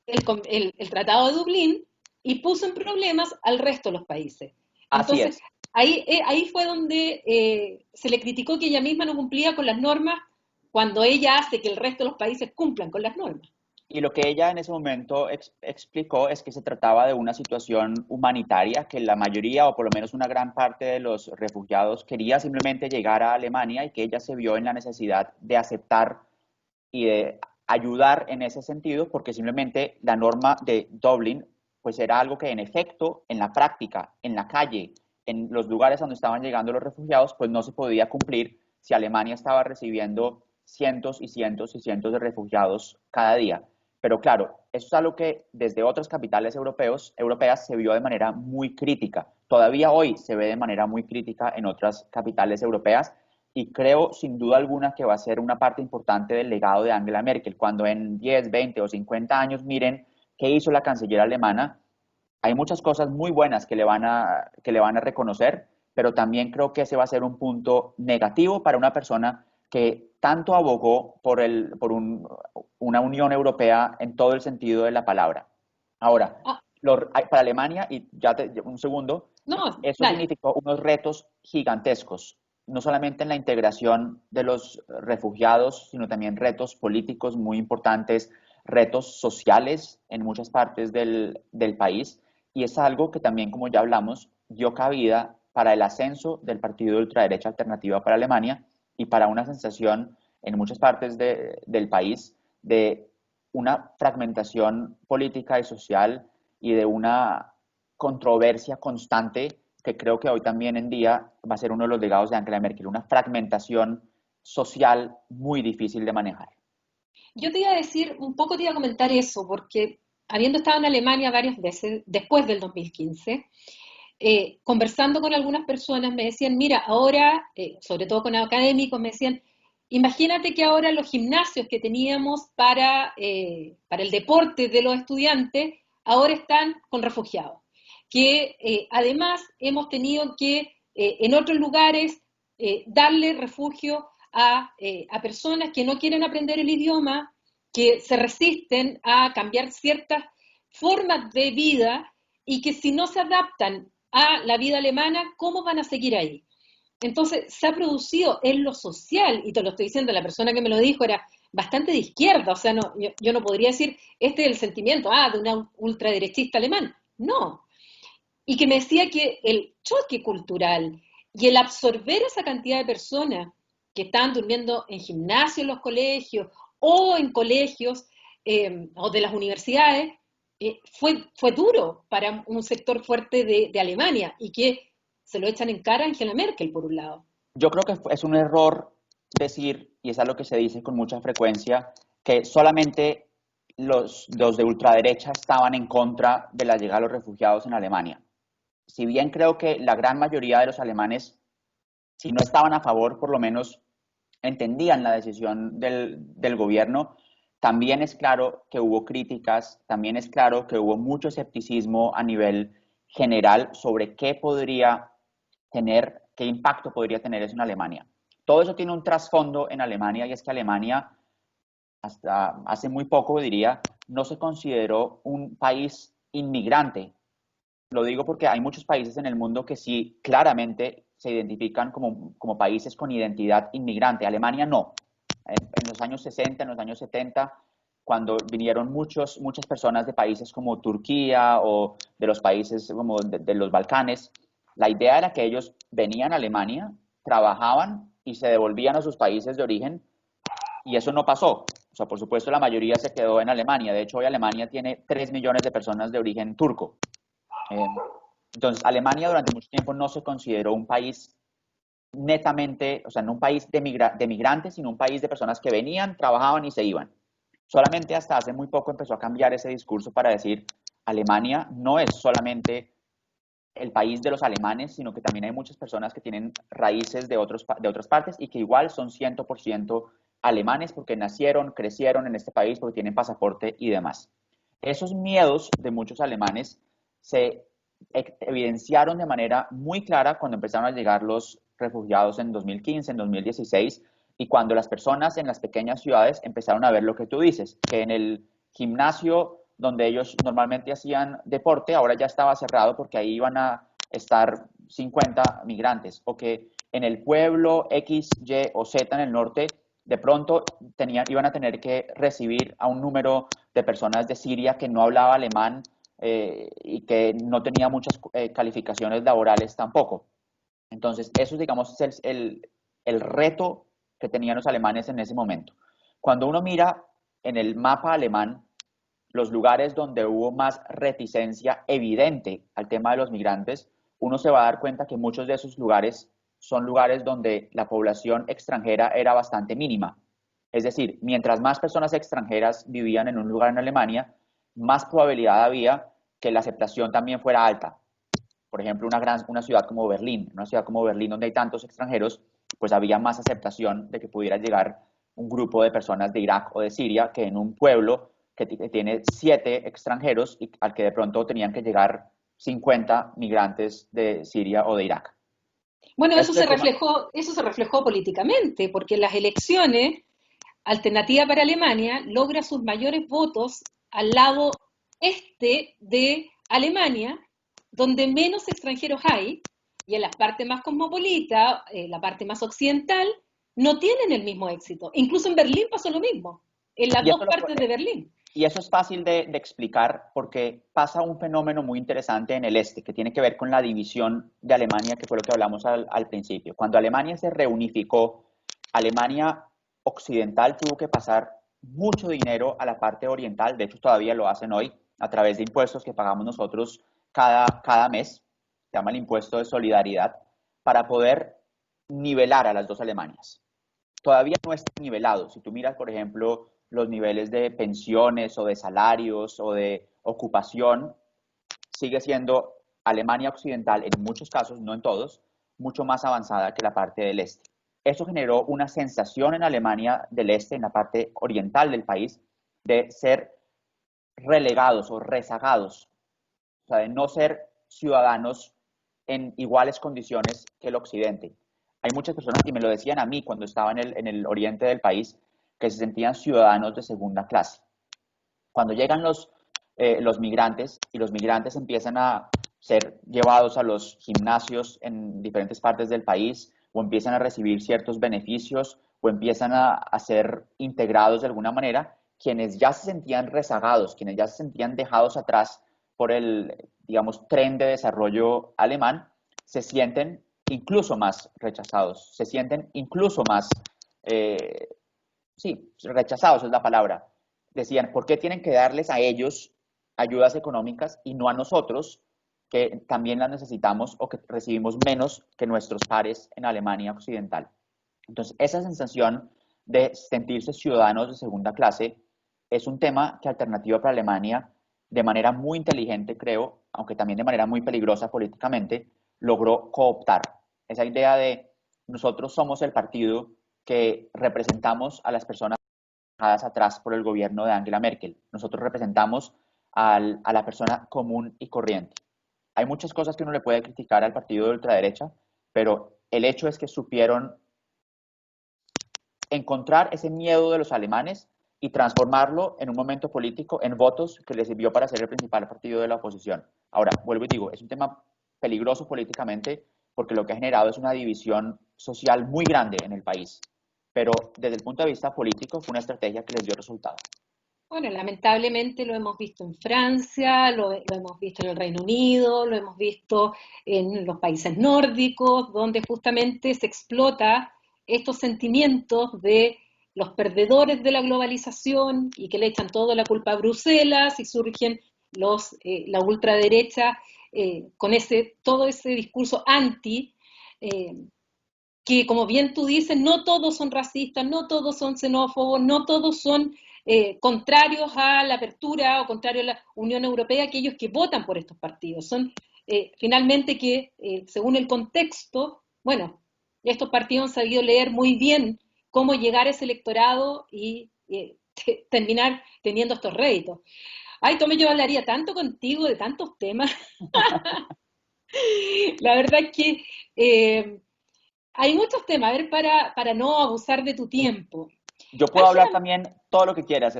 el Tratado de Dublín y puso en problemas al resto de los países. Así Entonces, es. ahí fue donde se le criticó que ella misma no cumplía con las normas cuando ella hace que el resto de los países cumplan con las normas. Y lo que ella en ese momento explicó es que se trataba de una situación humanitaria, que la mayoría o por lo menos una gran parte de los refugiados quería simplemente llegar a Alemania y que ella se vio en la necesidad de aceptar y de ayudar en ese sentido, porque simplemente la norma de Dublin pues era algo que en efecto, en la práctica, en la calle, en los lugares donde estaban llegando los refugiados, pues no se podía cumplir si Alemania estaba recibiendo cientos y cientos y cientos de refugiados cada día. Pero claro, eso es algo que desde otras capitales europeas se vio de manera muy crítica. Todavía hoy se ve de manera muy crítica en otras capitales europeas y creo sin duda alguna que va a ser una parte importante del legado de Angela Merkel. Cuando en 10, 20 o 50 años miren qué hizo la canciller alemana, hay muchas cosas muy buenas que le van a reconocer, pero también creo que ese va a ser un punto negativo para una persona que tanto abogó una Unión Europea en todo el sentido de la palabra. Ahora, Ah, para Alemania, y un segundo, no, eso dale. significó unos retos gigantescos, no solamente en la integración de los refugiados, sino también retos políticos muy importantes, retos sociales en muchas partes del país. Y es algo que también, como ya hablamos, dio cabida para el ascenso del partido de ultraderecha alternativa para Alemania y para una sensación en muchas partes del país de una fragmentación política y social y de una controversia constante que creo que hoy también en día va a ser uno de los legados de Angela Merkel, una fragmentación social muy difícil de manejar. Yo te iba a decir, un poco te iba a comentar eso, porque habiendo estado en Alemania varias veces después del 2015, conversando con algunas personas me decían, mira, ahora, sobre todo con académicos, me decían, imagínate que ahora los gimnasios que teníamos para el deporte de los estudiantes, ahora están con refugiados. Que además hemos tenido que en otros lugares darle refugio a personas que no quieren aprender el idioma, que se resisten a cambiar ciertas formas de vida y que si no se adaptan a la vida alemana, ¿cómo van a seguir ahí? Entonces, se ha producido en lo social, y te lo estoy diciendo, la persona que me lo dijo era bastante de izquierda, o sea, no, yo no podría decir, este es el sentimiento, de una ultraderechista alemán. No. Y que me decía que el choque cultural y el absorber esa cantidad de personas que estaban durmiendo en gimnasios en los colegios o en colegios o de las universidades, fue duro para un sector fuerte de Alemania y que se lo echan en cara a Angela Merkel, por un lado. Yo creo que es un error decir, y es algo que se dice con mucha frecuencia, que solamente los de ultraderecha estaban en contra de la llegada de los refugiados en Alemania. Si bien creo que la gran mayoría de los alemanes, si no estaban a favor, por lo menos entendían la decisión del gobierno, también es claro que hubo críticas, también es claro que hubo mucho escepticismo a nivel general sobre qué podría tener, qué impacto podría tener eso en Alemania. Todo eso tiene un trasfondo en Alemania y es que Alemania, hasta hace muy poco diría, no se consideró un país inmigrante. Lo digo porque hay muchos países en el mundo que sí claramente se identifican como países con identidad inmigrante. Alemania no. En los años 60, en los años 70, cuando vinieron muchas personas de países como Turquía o de los países como de los Balcanes, la idea era que ellos venían a Alemania, trabajaban y se devolvían a sus países de origen, y eso no pasó. O sea, por supuesto, la mayoría se quedó en Alemania. De hecho, hoy Alemania tiene 3 millones de personas de origen turco. Eh, entonces, Alemania durante mucho tiempo no se consideró un país netamente, o sea, no un país de migrantes, sino un país de personas que venían, trabajaban y se iban. Solamente hasta hace muy poco empezó a cambiar ese discurso para decir, Alemania no es solamente el país de los alemanes, sino que también hay muchas personas que tienen raíces de otras partes y que igual son 100% alemanes porque nacieron, crecieron en este país, porque tienen pasaporte y demás. Esos miedos de muchos alemanes se evidenciaron de manera muy clara cuando empezaron a llegar los refugiados en 2015, en 2016, y cuando las personas en las pequeñas ciudades empezaron a ver lo que tú dices, que en el gimnasio donde ellos normalmente hacían deporte, ahora ya estaba cerrado porque ahí iban a estar 50 migrantes, o que en el pueblo X, Y o Z en el norte, de pronto iban a tener que recibir a un número de personas de Siria que no hablaba alemán y que no tenía muchas calificaciones laborales tampoco. Entonces, eso, digamos, es el reto que tenían los alemanes en ese momento. Cuando uno mira en el mapa alemán, los lugares donde hubo más reticencia evidente al tema de los migrantes, uno se va a dar cuenta que muchos de esos lugares son lugares donde la población extranjera era bastante mínima. Es decir, mientras más personas extranjeras vivían en un lugar en Alemania, más probabilidad había que la aceptación también fuera alta. Por ejemplo, una ciudad como Berlín, una ciudad como Berlín donde hay tantos extranjeros, pues había más aceptación de que pudiera llegar un grupo de personas de Irak o de Siria que en un pueblo que tiene 7 extranjeros y al que de pronto tenían que llegar 50 migrantes de Siria o de Irak. Bueno, Ese es el tema. eso se reflejó políticamente, porque en las elecciones, Alternativa para Alemania logra sus mayores votos al lado este de Alemania, donde menos extranjeros hay, y en las partes más cosmopolitas, la parte más occidental, no tienen el mismo éxito. Incluso en Berlín pasó lo mismo, en las Y dos eso, partes de Berlín. y eso es fácil de explicar porque pasa un fenómeno muy interesante en el este que tiene que ver con la división de Alemania, que fue lo que hablamos al principio. Cuando Alemania se reunificó, Alemania occidental tuvo que pasar mucho dinero a la parte oriental, de hecho todavía lo hacen hoy, a través de impuestos que pagamos nosotros cada mes, se llama el impuesto de solidaridad, para poder nivelar a las dos Alemanias. Todavía no está nivelado. Si tú miras, por ejemplo, los niveles de pensiones o de salarios o de ocupación, sigue siendo Alemania Occidental, en muchos casos, no en todos, mucho más avanzada que la parte del este. Eso generó una sensación en Alemania del este, en la parte oriental del país, de ser relegados o rezagados, o sea, de no ser ciudadanos en iguales condiciones que el occidente. Hay muchas personas, y me lo decían a mí cuando estaba en el oriente del país, que se sentían ciudadanos de segunda clase. Cuando llegan los migrantes y los migrantes empiezan a ser llevados a los gimnasios en diferentes partes del país o empiezan a recibir ciertos beneficios o empiezan a ser integrados de alguna manera, quienes ya se sentían rezagados, quienes ya se sentían dejados atrás por el, digamos, tren de desarrollo alemán, se sienten incluso más rechazados, se sienten incluso más, sí, rechazados es la palabra. Decían, ¿por qué tienen que darles a ellos ayudas económicas y no a nosotros, que también las necesitamos o que recibimos menos que nuestros pares en Alemania Occidental. Entonces, esa sensación de sentirse ciudadanos de segunda clase es un tema que Alternativa para Alemania, de manera muy inteligente, creo, aunque también de manera muy peligrosa políticamente, logró cooptar. Esa idea de nosotros somos el partido que representamos a las personas dejadas atrás por el gobierno de Angela Merkel. Nosotros representamos a la persona común y corriente. Hay muchas cosas que uno le puede criticar al partido de ultraderecha, pero el hecho es que supieron encontrar ese miedo de los alemanes y transformarlo en un momento político en votos que les sirvió para ser el principal partido de la oposición. Ahora, vuelvo y digo, es un tema peligroso políticamente porque lo que ha generado es una división social muy grande en el país, pero desde el punto de vista político fue una estrategia que les dio resultado. Bueno, lamentablemente lo hemos visto en Francia, lo hemos visto en el Reino Unido, lo hemos visto en los países nórdicos, donde justamente se explota estos sentimientos de los perdedores de la globalización y que le echan toda la culpa a Bruselas y surgen la ultraderecha con todo ese discurso anti, eh, que como bien tú dices, no todos son racistas, no todos son xenófobos, no todos son contrarios a la apertura o contrarios a la Unión Europea, aquellos que votan por estos partidos. Son finalmente que, según el contexto, bueno, estos partidos han sabido leer muy bien cómo llegar a ese electorado y terminar teniendo estos réditos. Ay, Tomé, yo hablaría tanto contigo de tantos temas. La verdad es que hay muchos temas, a ver, para no abusar de tu tiempo. Yo puedo hablar Ángela, también todo lo que quieras.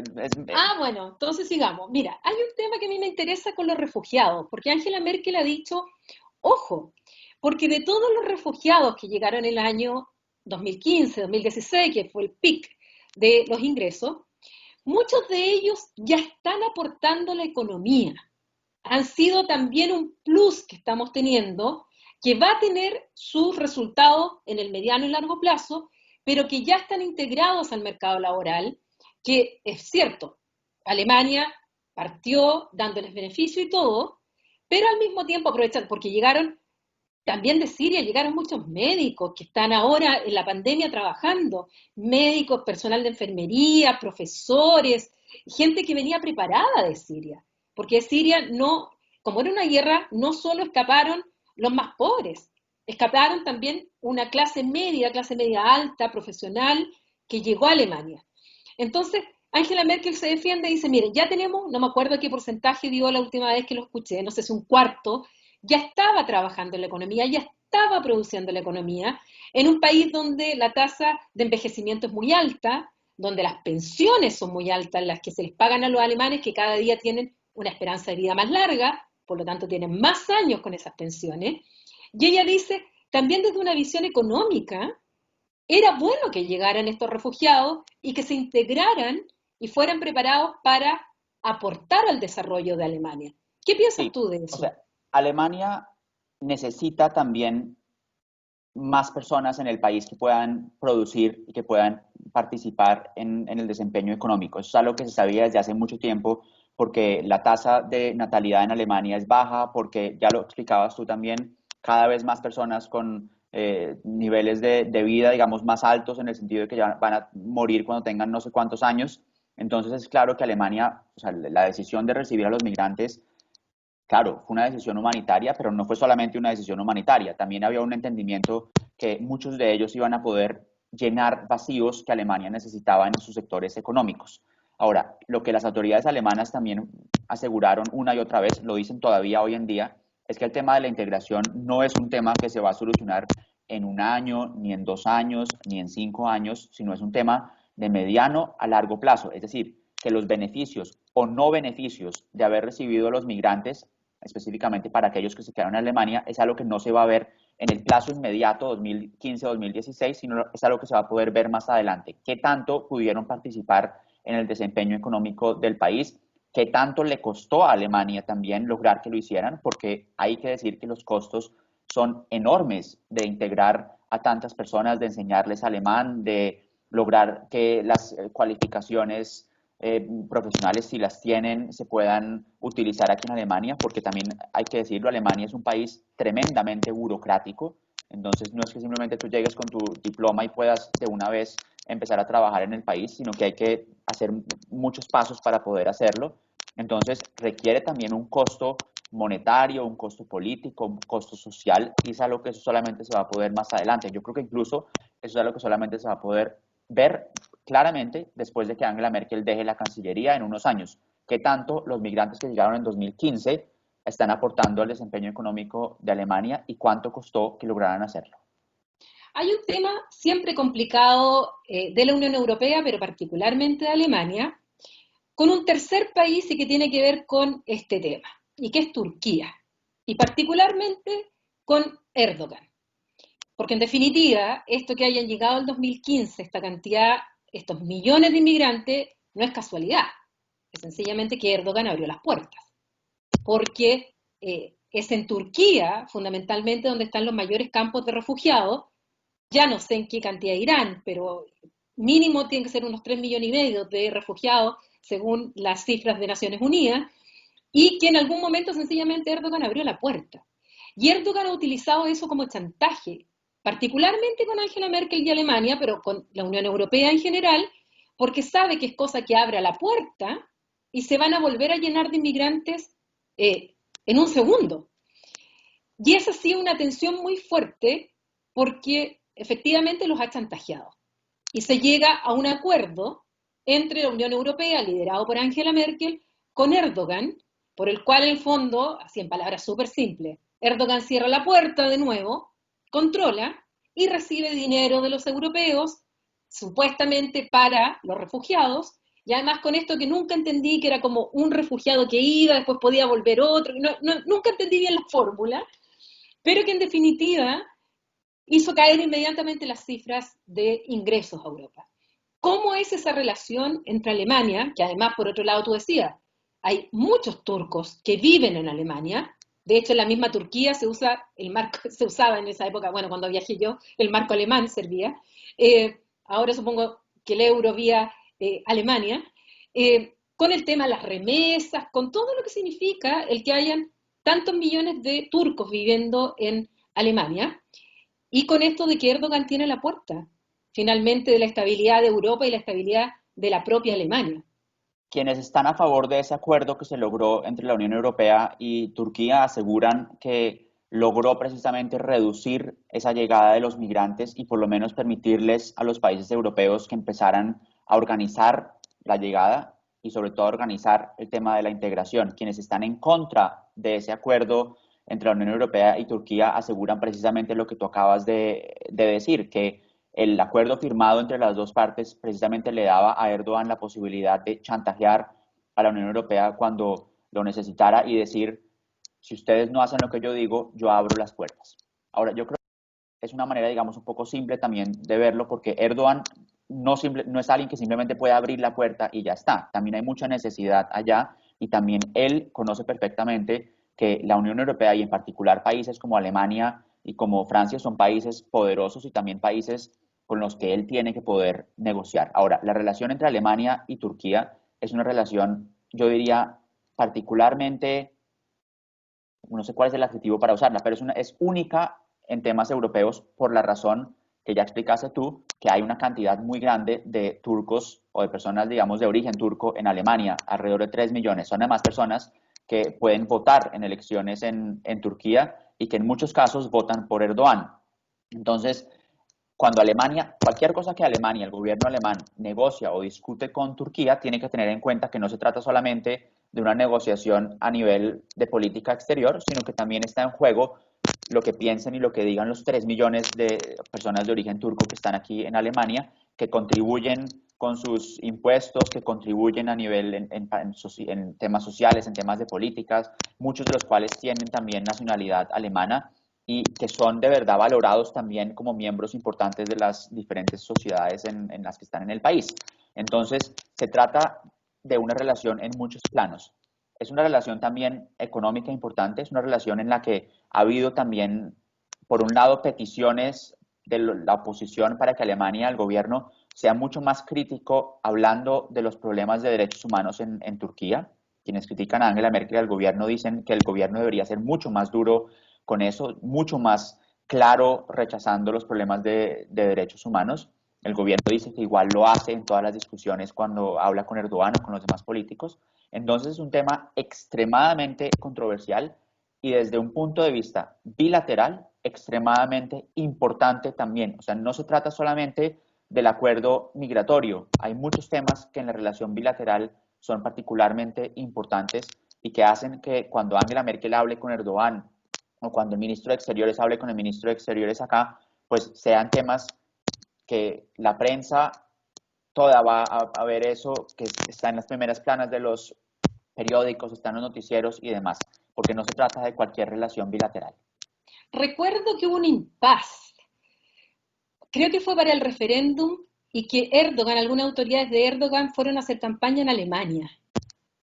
bueno, entonces sigamos. Mira, hay un tema que a mí me interesa con los refugiados, porque Angela Merkel ha dicho, ojo, porque de todos los refugiados que llegaron en el año 2015, 2016, que fue el pic de los ingresos, muchos de ellos ya están aportando a la economía. Han sido también un plus que estamos teniendo, que va a tener sus resultados en el mediano y largo plazo, pero que ya están integrados al mercado laboral, que es cierto, Alemania partió dándoles beneficio y todo, pero al mismo tiempo aprovechan, porque llegaron también de Siria, llegaron muchos médicos que están ahora en la pandemia trabajando, médicos, personal de enfermería, profesores, gente que venía preparada de Siria, porque de Siria no, como era una guerra, no solo escaparon los más pobres, escaparon también una clase media alta, profesional, que llegó a Alemania. Entonces, Angela Merkel se defiende y dice, miren, ya tenemos, no me acuerdo qué porcentaje dio la última vez que lo escuché, no sé si un cuarto, ya estaba trabajando en la economía, ya estaba produciendo la economía, en un país donde la tasa de envejecimiento es muy alta, donde las pensiones son muy altas, las que se les pagan a los alemanes, que cada día tienen una esperanza de vida más larga, por lo tanto tienen más años con esas pensiones. Y ella dice, también desde una visión económica, era bueno que llegaran estos refugiados y que se integraran y fueran preparados para aportar al desarrollo de Alemania. ¿Qué piensas Sí, tú de o eso? sea, Alemania necesita también más personas en el país que puedan producir y que puedan participar en el desempeño económico. Eso es algo que se sabía desde hace mucho tiempo porque la tasa de natalidad en Alemania es baja, porque ya lo explicabas tú también, cada vez más personas con niveles de vida, digamos, más altos en el sentido de que ya van a morir cuando tengan no sé cuántos años. Entonces es claro que Alemania, o sea, la decisión de recibir a los migrantes. Claro, fue una decisión humanitaria, pero no fue solamente una decisión humanitaria. También había un entendimiento que muchos de ellos iban a poder llenar vacíos que Alemania necesitaba en sus sectores económicos. Ahora, lo que las autoridades alemanas también aseguraron una y otra vez, lo dicen todavía hoy en día, es que el tema de la integración no es un tema que se va a solucionar en un año, ni en 2 años, ni en 5 años, sino es un tema de mediano a largo plazo. Es decir, que los beneficios o no beneficios de haber recibido a los migrantes específicamente para aquellos que se quedaron en Alemania, es algo que no se va a ver en el plazo inmediato 2015-2016, sino es algo que se va a poder ver más adelante. ¿Qué tanto pudieron participar en el desempeño económico del país? ¿Qué tanto le costó a Alemania también lograr que lo hicieran? Porque hay que decir que los costos son enormes de integrar a tantas personas, de enseñarles alemán, de lograr que las cualificaciones profesionales, si las tienen, se puedan utilizar aquí en Alemania, porque también hay que decirlo, Alemania es un país tremendamente burocrático, entonces no es que simplemente tú llegues con tu diploma y puedas de una vez empezar a trabajar en el país, sino que hay que hacer muchos pasos para poder hacerlo. Entonces requiere también un costo monetario, un costo político, un costo social, y es algo que eso solamente se va a poder más adelante. Yo creo que incluso eso es algo que solamente se va a poder ver claramente después de que Angela Merkel deje la Cancillería en unos años. ¿Qué tanto los migrantes que llegaron en 2015 están aportando al desempeño económico de Alemania y cuánto costó que lograran hacerlo? Hay un tema siempre complicado de la Unión Europea, pero particularmente de Alemania, con un tercer país y que tiene que ver con este tema, y que es Turquía, y particularmente con Erdogan. Porque en definitiva, esto que hayan llegado al 2015, esta cantidad, estos millones de inmigrantes, no es casualidad, es sencillamente que Erdogan abrió las puertas, porque es en Turquía, fundamentalmente, donde están los mayores campos de refugiados. Ya no sé en qué cantidad irán, pero mínimo tienen que ser unos 3,5 millones de refugiados, según las cifras de Naciones Unidas, y que en algún momento sencillamente Erdogan abrió la puerta. Y Erdogan ha utilizado eso como chantaje, particularmente con Angela Merkel y Alemania, pero con la Unión Europea en general, porque sabe que es cosa que abre la puerta y se van a volver a llenar de inmigrantes en un segundo. Y esa ha sido una tensión muy fuerte porque efectivamente los ha chantajeado. Y se llega a un acuerdo entre la Unión Europea, liderado por Angela Merkel, con Erdogan, por el cual en el fondo, así en palabras súper simples, Erdogan cierra la puerta de nuevo, controla y recibe dinero de los europeos, supuestamente para los refugiados, y además con esto que nunca entendí, que era como un refugiado que iba, después podía volver otro, nunca entendí bien la fórmula, pero que en definitiva hizo caer inmediatamente las cifras de ingresos a Europa. ¿Cómo es esa relación entre Alemania, que además, por otro lado, tú decías, hay muchos turcos que viven en Alemania? De hecho, en la misma Turquía se usa el marco, se usaba en esa época, bueno, cuando viajé yo, el marco alemán servía. Ahora supongo que el euro vía Alemania. Con el tema de las remesas, con todo lo que significa el que hayan tantos millones de turcos viviendo en Alemania. Y con esto de que Erdogan tiene la puerta, finalmente, de la estabilidad de Europa y la estabilidad de la propia Alemania. Quienes están a favor de ese acuerdo que se logró entre la Unión Europea y Turquía aseguran que logró precisamente reducir esa llegada de los migrantes y por lo menos permitirles a los países europeos que empezaran a organizar la llegada y sobre todo a organizar el tema de la integración. Quienes están en contra de ese acuerdo entre la Unión Europea y Turquía aseguran precisamente lo que tú acabas de decir, que el acuerdo firmado entre las dos partes precisamente le daba a Erdogan la posibilidad de chantajear a la Unión Europea cuando lo necesitara y decir, si ustedes no hacen lo que yo digo, yo abro las puertas. Ahora, yo creo que es una manera, digamos, un poco simple también de verlo, porque Erdogan no es alguien que simplemente puede abrir la puerta y ya está. También hay mucha necesidad allá y también él conoce perfectamente que la Unión Europea y en particular países como Alemania y como Francia son países poderosos y también países con los que él tiene que poder negociar. Ahora, la relación entre Alemania y Turquía es una relación, yo diría, particularmente, no sé cuál es el adjetivo para usarla, pero es única en temas europeos por la razón que ya explicaste tú, que hay una cantidad muy grande de turcos o de personas, digamos, de origen turco en Alemania, alrededor de 3 millones. Son además personas que pueden votar en elecciones en Turquía y que en muchos casos votan por Erdogan. Entonces, cuando Alemania, cualquier cosa que Alemania, el gobierno alemán, negocia o discute con Turquía, tiene que tener en cuenta que no se trata solamente de una negociación a nivel de política exterior, sino que también está en juego lo que piensen y lo que digan los 3 millones de personas de origen turco que están aquí en Alemania, que contribuyen con sus impuestos, que contribuyen a nivel en temas sociales, en temas de políticas, muchos de los cuales tienen también nacionalidad alemana y que son de verdad valorados también como miembros importantes de las diferentes sociedades en las que están en el país. Entonces, se trata de una relación en muchos planos. Es una relación también económica importante, es una relación en la que ha habido también, por un lado, peticiones de la oposición para que Alemania, el gobierno, sea mucho más crítico hablando de los problemas de derechos humanos en Turquía. Quienes critican a Angela Merkel y al gobierno dicen que el gobierno debería ser mucho más duro con eso, mucho más claro rechazando los problemas de derechos humanos. El gobierno dice que igual lo hace en todas las discusiones cuando habla con Erdogan o con los demás políticos. Entonces es un tema extremadamente controversial y desde un punto de vista bilateral, extremadamente importante también. O sea, no se trata solamente del acuerdo migratorio. Hay muchos temas que en la relación bilateral son particularmente importantes y que hacen que cuando Angela Merkel hable con Erdogan o cuando el ministro de Exteriores hable con el ministro de Exteriores acá, pues sean temas que la prensa toda va a ver eso, que está en las primeras planas de los periódicos, está en los noticieros y demás, porque no se trata de cualquier relación bilateral. Recuerdo que hubo un impasse, creo que fue para el referéndum, y que Erdogan, algunas autoridades de Erdogan fueron a hacer campaña en Alemania.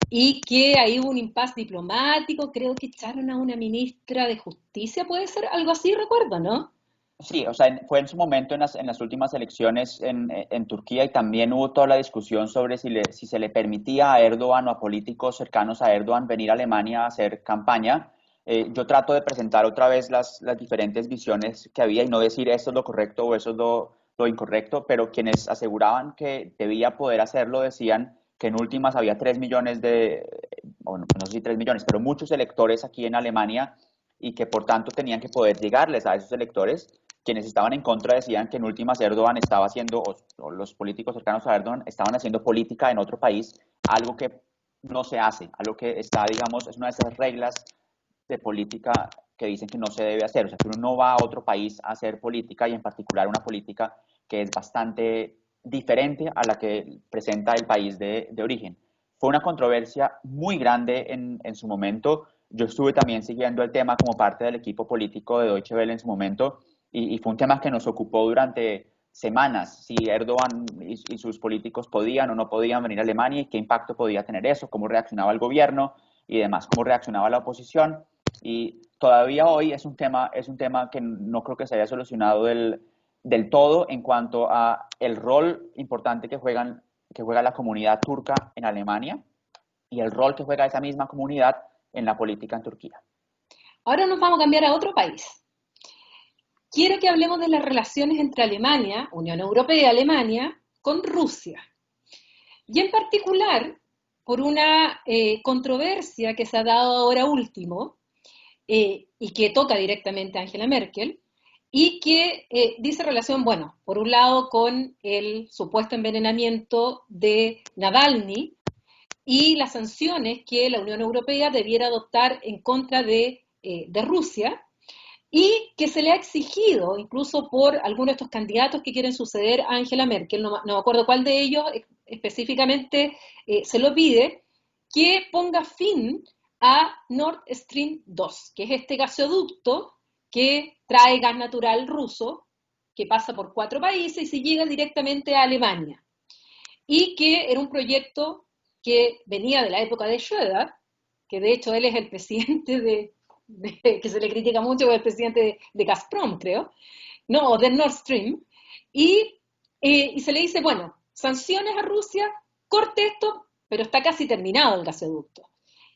Y que ahí hubo un impasse diplomático, creo que echaron a una ministra de Justicia, puede ser algo así, recuerdo, ¿no? Sí, o sea, fue en su momento en las últimas elecciones en Turquía y también hubo toda la discusión sobre si se le permitía a Erdogan o a políticos cercanos a Erdogan venir a Alemania a hacer campaña. Yo trato de presentar otra vez las diferentes visiones que había y no decir esto es lo correcto o eso es lo incorrecto, pero quienes aseguraban que debía poder hacerlo decían que en últimas había 3 millones bueno, no sé si 3 millones, pero muchos electores aquí en Alemania y que por tanto tenían que poder llegarles a esos electores. Quienes estaban en contra decían que en últimas Erdogan estaba haciendo, o los políticos cercanos a Erdogan estaban haciendo política en otro país, algo que no se hace, algo que está, digamos, es una de esas reglas de política que dicen que no se debe hacer. O sea, que uno no va a otro país a hacer política y en particular una política que es bastante diferente a la que presenta el país de origen. Fue una controversia muy grande en su momento. Yo estuve también siguiendo el tema como parte del equipo político de Deutsche Welle en su momento y fue un tema que nos ocupó durante semanas, si Erdogan y sus políticos podían o no podían venir a Alemania y qué impacto podía tener eso, cómo reaccionaba el gobierno y demás, cómo reaccionaba la oposición. Y todavía hoy es un tema que no creo que se haya solucionado del todo en cuanto a el rol importante que juega la comunidad turca en Alemania y el rol que juega esa misma comunidad en la política en Turquía. Ahora nos vamos a cambiar a otro país. Quiero que hablemos de las relaciones entre Alemania, Unión Europea, Alemania, con Rusia. Y en particular, por una controversia que se ha dado ahora último, y que toca directamente a Angela Merkel, y que dice relación, bueno, por un lado con el supuesto envenenamiento de Navalny y las sanciones que la Unión Europea debiera adoptar en contra de Rusia, y que se le ha exigido, incluso por algunos de estos candidatos que quieren suceder a Angela Merkel, no me acuerdo cuál de ellos específicamente se lo pide, que ponga fin a Nord Stream 2, que es este gasoducto que trae gas natural ruso, que pasa por 4 países y se llega directamente a Alemania. Y que era un proyecto que venía de la época de Schröder, que de hecho él es el presidente que se le critica mucho, es el presidente de Gazprom, creo, no, o de Nord Stream, y se le dice, bueno, sanciones a Rusia, corte esto, pero está casi terminado el gasoducto.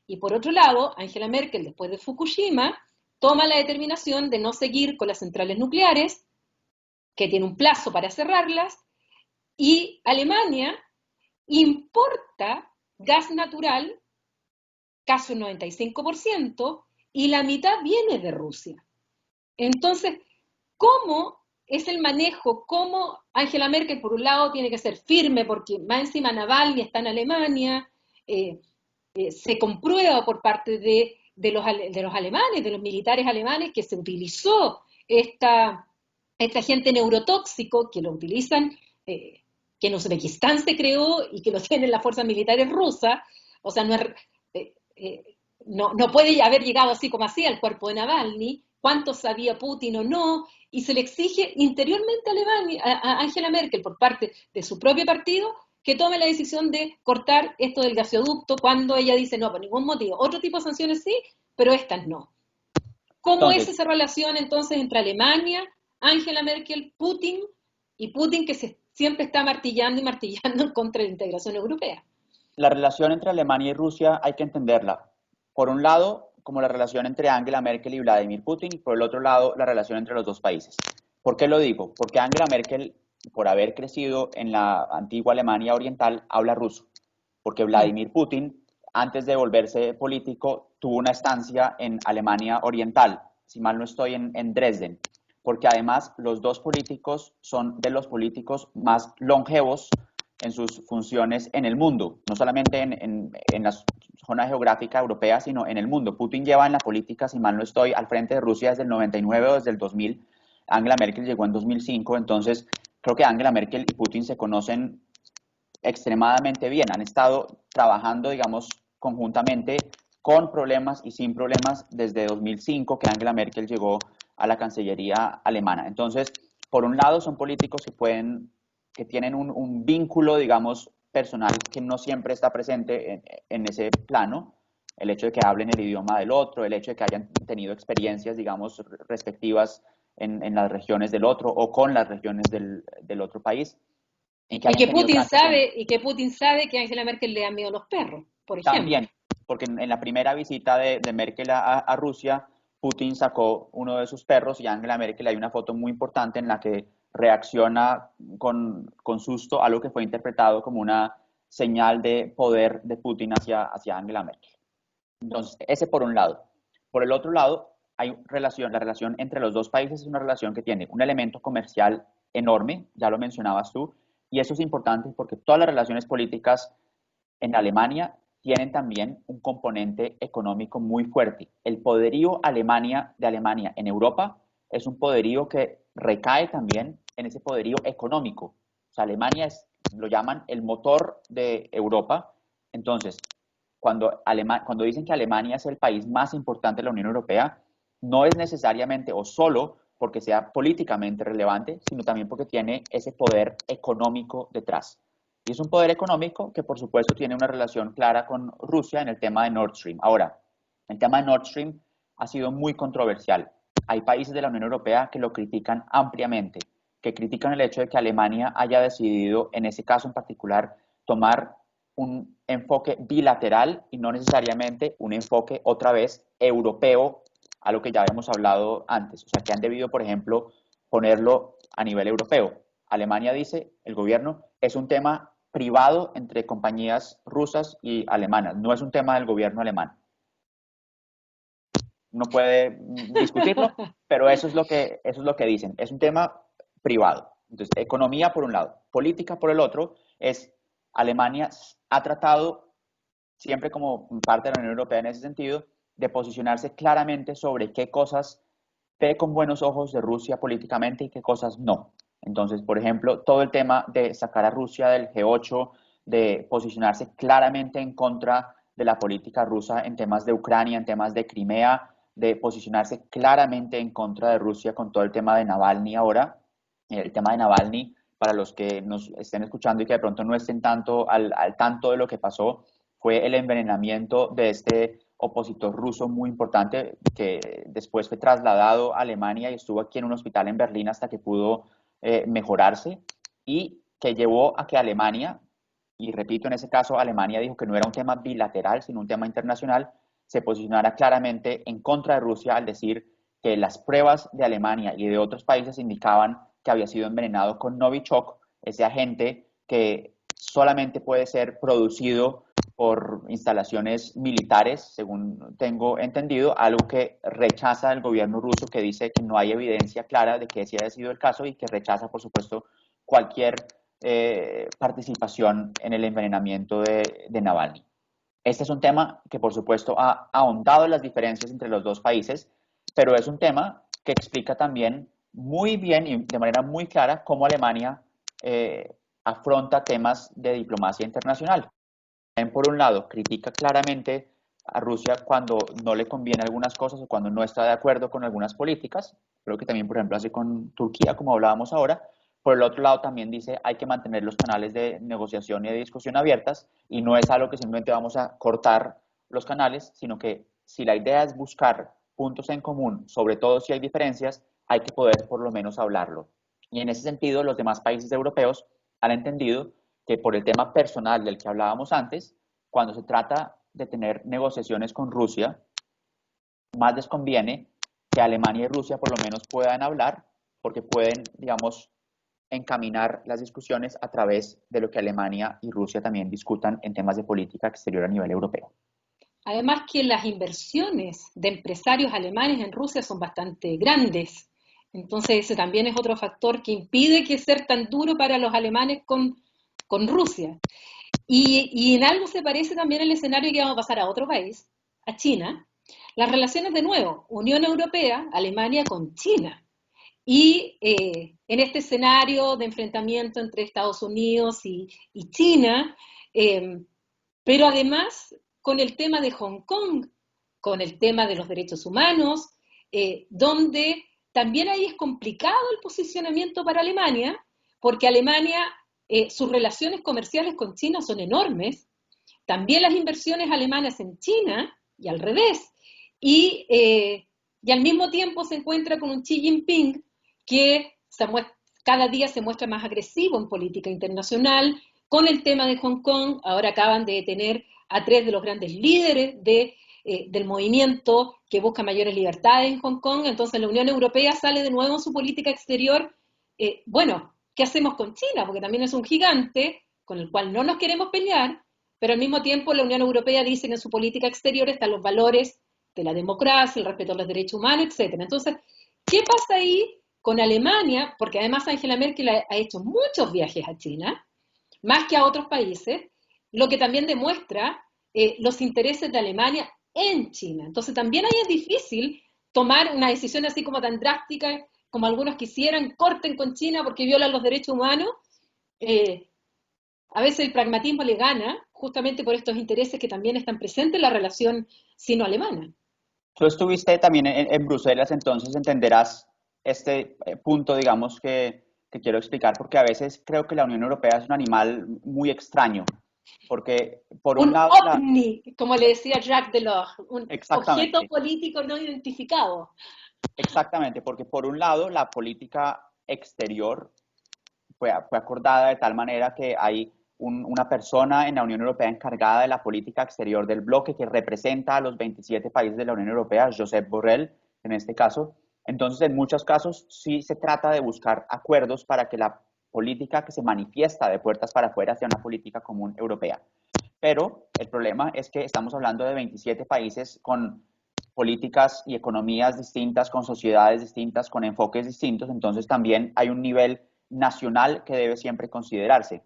Y por otro lado, Angela Merkel, después de Fukushima, toma la determinación de no seguir con las centrales nucleares, que tiene un plazo para cerrarlas, y Alemania importa gas natural, casi un 95%, y la mitad viene de Rusia. Entonces, ¿cómo es el manejo? ¿Cómo Angela Merkel, por un lado, tiene que ser firme, porque más encima Navalny está en Alemania, se comprueba por parte de los alemanes, de los militares alemanes, que se utilizó este agente neurotóxico, que lo utilizan, que en Uzbekistán se creó y que lo tienen las fuerzas militares rusas, o sea, no puede haber llegado así como así al cuerpo de Navalny, cuánto sabía Putin o no, y se le exige interiormente a, Alemania, a Angela Merkel por parte de su propio partido que tome la decisión de cortar esto del gasoducto cuando ella dice no, por ningún motivo. Otro tipo de sanciones sí, pero estas no. ¿Cómo es Entonces, esa relación entonces entre Alemania, Angela Merkel, Putin, y Putin que se siempre está martillando y martillando en contra de la integración europea. La relación entre Alemania y Rusia hay que entenderla, por un lado, como la relación entre Angela Merkel y Vladimir Putin, y por el otro lado, la relación entre los dos países. ¿Por qué lo digo? Porque Angela Merkel, por haber crecido en la antigua Alemania oriental, habla ruso. Porque Mm. Vladimir Putin, antes de volverse político, tuvo una estancia en Alemania oriental, si mal no estoy, en Dresden. Porque además los dos políticos son de los políticos más longevos en sus funciones en el mundo, no solamente en la zona geográfica europea, sino en el mundo. Putin lleva en la política, si mal no estoy, al frente de Rusia desde el 99 o desde el 2000. Angela Merkel llegó en 2005, entonces creo que Angela Merkel y Putin se conocen extremadamente bien. Han estado trabajando, digamos, conjuntamente con problemas y sin problemas desde 2005 que Angela Merkel llegó a la Cancillería alemana. Entonces, por un lado, son políticos que tienen un vínculo, digamos, personal que no siempre está presente en ese plano. El hecho de que hablen el idioma del otro, el hecho de que hayan tenido experiencias, digamos, respectivas en las regiones del otro o con las regiones del otro país y que hayan tenido tanto tiempo. Y que Putin sabe que a Angela Merkel le dan miedo los perros, por ejemplo. También, porque en la primera visita de Merkel a Rusia, Putin sacó uno de sus perros y Angela Merkel hay una foto muy importante en la que reacciona con susto a lo que fue interpretado como una señal de poder de Putin hacia Angela Merkel. Entonces, ese por un lado. Por el otro lado, hay relación, la relación entre los dos países es una relación que tiene un elemento comercial enorme, ya lo mencionabas tú, y eso es importante porque todas las relaciones políticas en Alemania tienen también un componente económico muy fuerte. El poderío de Alemania en Europa es un poderío que recae también en ese poderío económico. O sea, Alemania lo llaman el motor de Europa. Entonces, cuando dicen que Alemania es el país más importante de la Unión Europea, no es necesariamente o solo porque sea políticamente relevante, sino también porque tiene ese poder económico detrás. Y es un poder económico que, por supuesto, tiene una relación clara con Rusia en el tema de Nord Stream. Ahora, el tema de Nord Stream ha sido muy controversial. Hay países de la Unión Europea que lo critican ampliamente, que critican el hecho de que Alemania haya decidido, en ese caso en particular, tomar un enfoque bilateral y no necesariamente un enfoque otra vez europeo a lo que ya habíamos hablado antes. O sea, que han debido, por ejemplo, ponerlo a nivel europeo. Alemania dice, el gobierno, es un tema privado entre compañías rusas y alemanas, no es un tema del gobierno alemán. No puede discutirlo, pero eso es lo que dicen. Es un tema privado. Entonces, economía por un lado, política por el otro, es Alemania ha tratado, siempre como parte de la Unión Europea en ese sentido, de posicionarse claramente sobre qué cosas ve con buenos ojos de Rusia políticamente y qué cosas no. Entonces, por ejemplo, todo el tema de sacar a Rusia del G8, de posicionarse claramente en contra de la política rusa en temas de Ucrania, en temas de Crimea, de posicionarse claramente en contra de Rusia con todo el tema de Navalny ahora. El tema de Navalny, para los que nos estén escuchando y que de pronto no estén tanto al tanto de lo que pasó, fue el envenenamiento de este opositor ruso muy importante que después fue trasladado a Alemania y estuvo aquí en un hospital en Berlín hasta que pudo mejorarse y que llevó a que Alemania, y repito, en ese caso Alemania dijo que no era un tema bilateral, sino un tema internacional, se posicionara claramente en contra de Rusia al decir que las pruebas de Alemania y de otros países indicaban que había sido envenenado con Novichok, ese agente que solamente puede ser producido por instalaciones militares, según tengo entendido, algo que rechaza el gobierno ruso, que dice que no hay evidencia clara de que ese haya sido el caso y que rechaza, por supuesto, cualquier participación en el envenenamiento de Navalny. Este es un tema que, por supuesto, ha ahondado las diferencias entre los dos países, pero es un tema que explica también muy bien y de manera muy clara cómo Alemania afronta temas de diplomacia internacional. Por un lado, critica claramente a Rusia cuando no le conviene algunas cosas o cuando no está de acuerdo con algunas políticas. Creo que también, por ejemplo, así con Turquía, como hablábamos ahora. Por el otro lado, también dice hay que mantener los canales de negociación y de discusión abiertas y no es algo que simplemente vamos a cortar los canales, sino que si la idea es buscar puntos en común, sobre todo si hay diferencias, hay que poder por lo menos hablarlo. Y en ese sentido, los demás países europeos han entendido que por el tema personal del que hablábamos antes, cuando se trata de tener negociaciones con Rusia, más les conviene que Alemania y Rusia por lo menos puedan hablar, porque pueden, digamos, encaminar las discusiones a través de lo que Alemania y Rusia también discutan en temas de política exterior a nivel europeo. Además que las inversiones de empresarios alemanes en Rusia son bastante grandes. Entonces ese también es otro factor que impide que ser tan duro para los alemanes con Rusia. Y en algo se parece también el escenario que vamos a pasar a otro país, a China. Las relaciones de nuevo, Unión Europea, Alemania con China. Y en este escenario de enfrentamiento entre Estados Unidos y China, eh, pero además con el tema de Hong Kong, con el tema de los derechos humanos, donde también ahí es complicado el posicionamiento para Alemania, porque Alemania, sus relaciones comerciales con China son enormes, también las inversiones alemanas en China, y al revés, y al mismo tiempo se encuentra con un Xi Jinping que cada día se muestra más agresivo en política internacional, con el tema de Hong Kong. Ahora acaban de detener a 3 de los grandes líderes del movimiento que busca mayores libertades en Hong Kong. Entonces la Unión Europea sale de nuevo en su política exterior. Bueno, ¿qué hacemos con China? Porque también es un gigante con el cual no nos queremos pelear, pero al mismo tiempo la Unión Europea dice que en su política exterior están los valores de la democracia, el respeto a los derechos humanos, etc. Entonces, ¿qué pasa ahí con Alemania? Porque además Angela Merkel ha hecho muchos viajes a China, más que a otros países, lo que también demuestra los intereses de Alemania en China. Entonces también ahí es difícil tomar una decisión así como tan drástica como algunos quisieran, corten con China porque violan los derechos humanos. Eh, a veces el pragmatismo le gana justamente por estos intereses que también están presentes en la relación sino-alemana. Tú estuviste también en Bruselas, entonces entenderás este punto, digamos, que quiero explicar, porque a veces creo que la Unión Europea es un animal muy extraño, porque por un Un lado, ovni, como le decía Jacques Delors, un objeto exactamente, político no identificado. exactamente, porque por un lado la política exterior fue acordada de tal manera que hay una persona en la Unión Europea encargada de la política exterior del bloque que representa a los 27 países de la Unión Europea, Josep Borrell en este caso. Entonces, en muchos casos sí se trata de buscar acuerdos para que la política que se manifiesta de puertas para afuera sea una política común europea. Pero el problema es que estamos hablando de 27 países con políticas y economías distintas, con sociedades distintas, con enfoques distintos, entonces también hay un nivel nacional que debe siempre considerarse.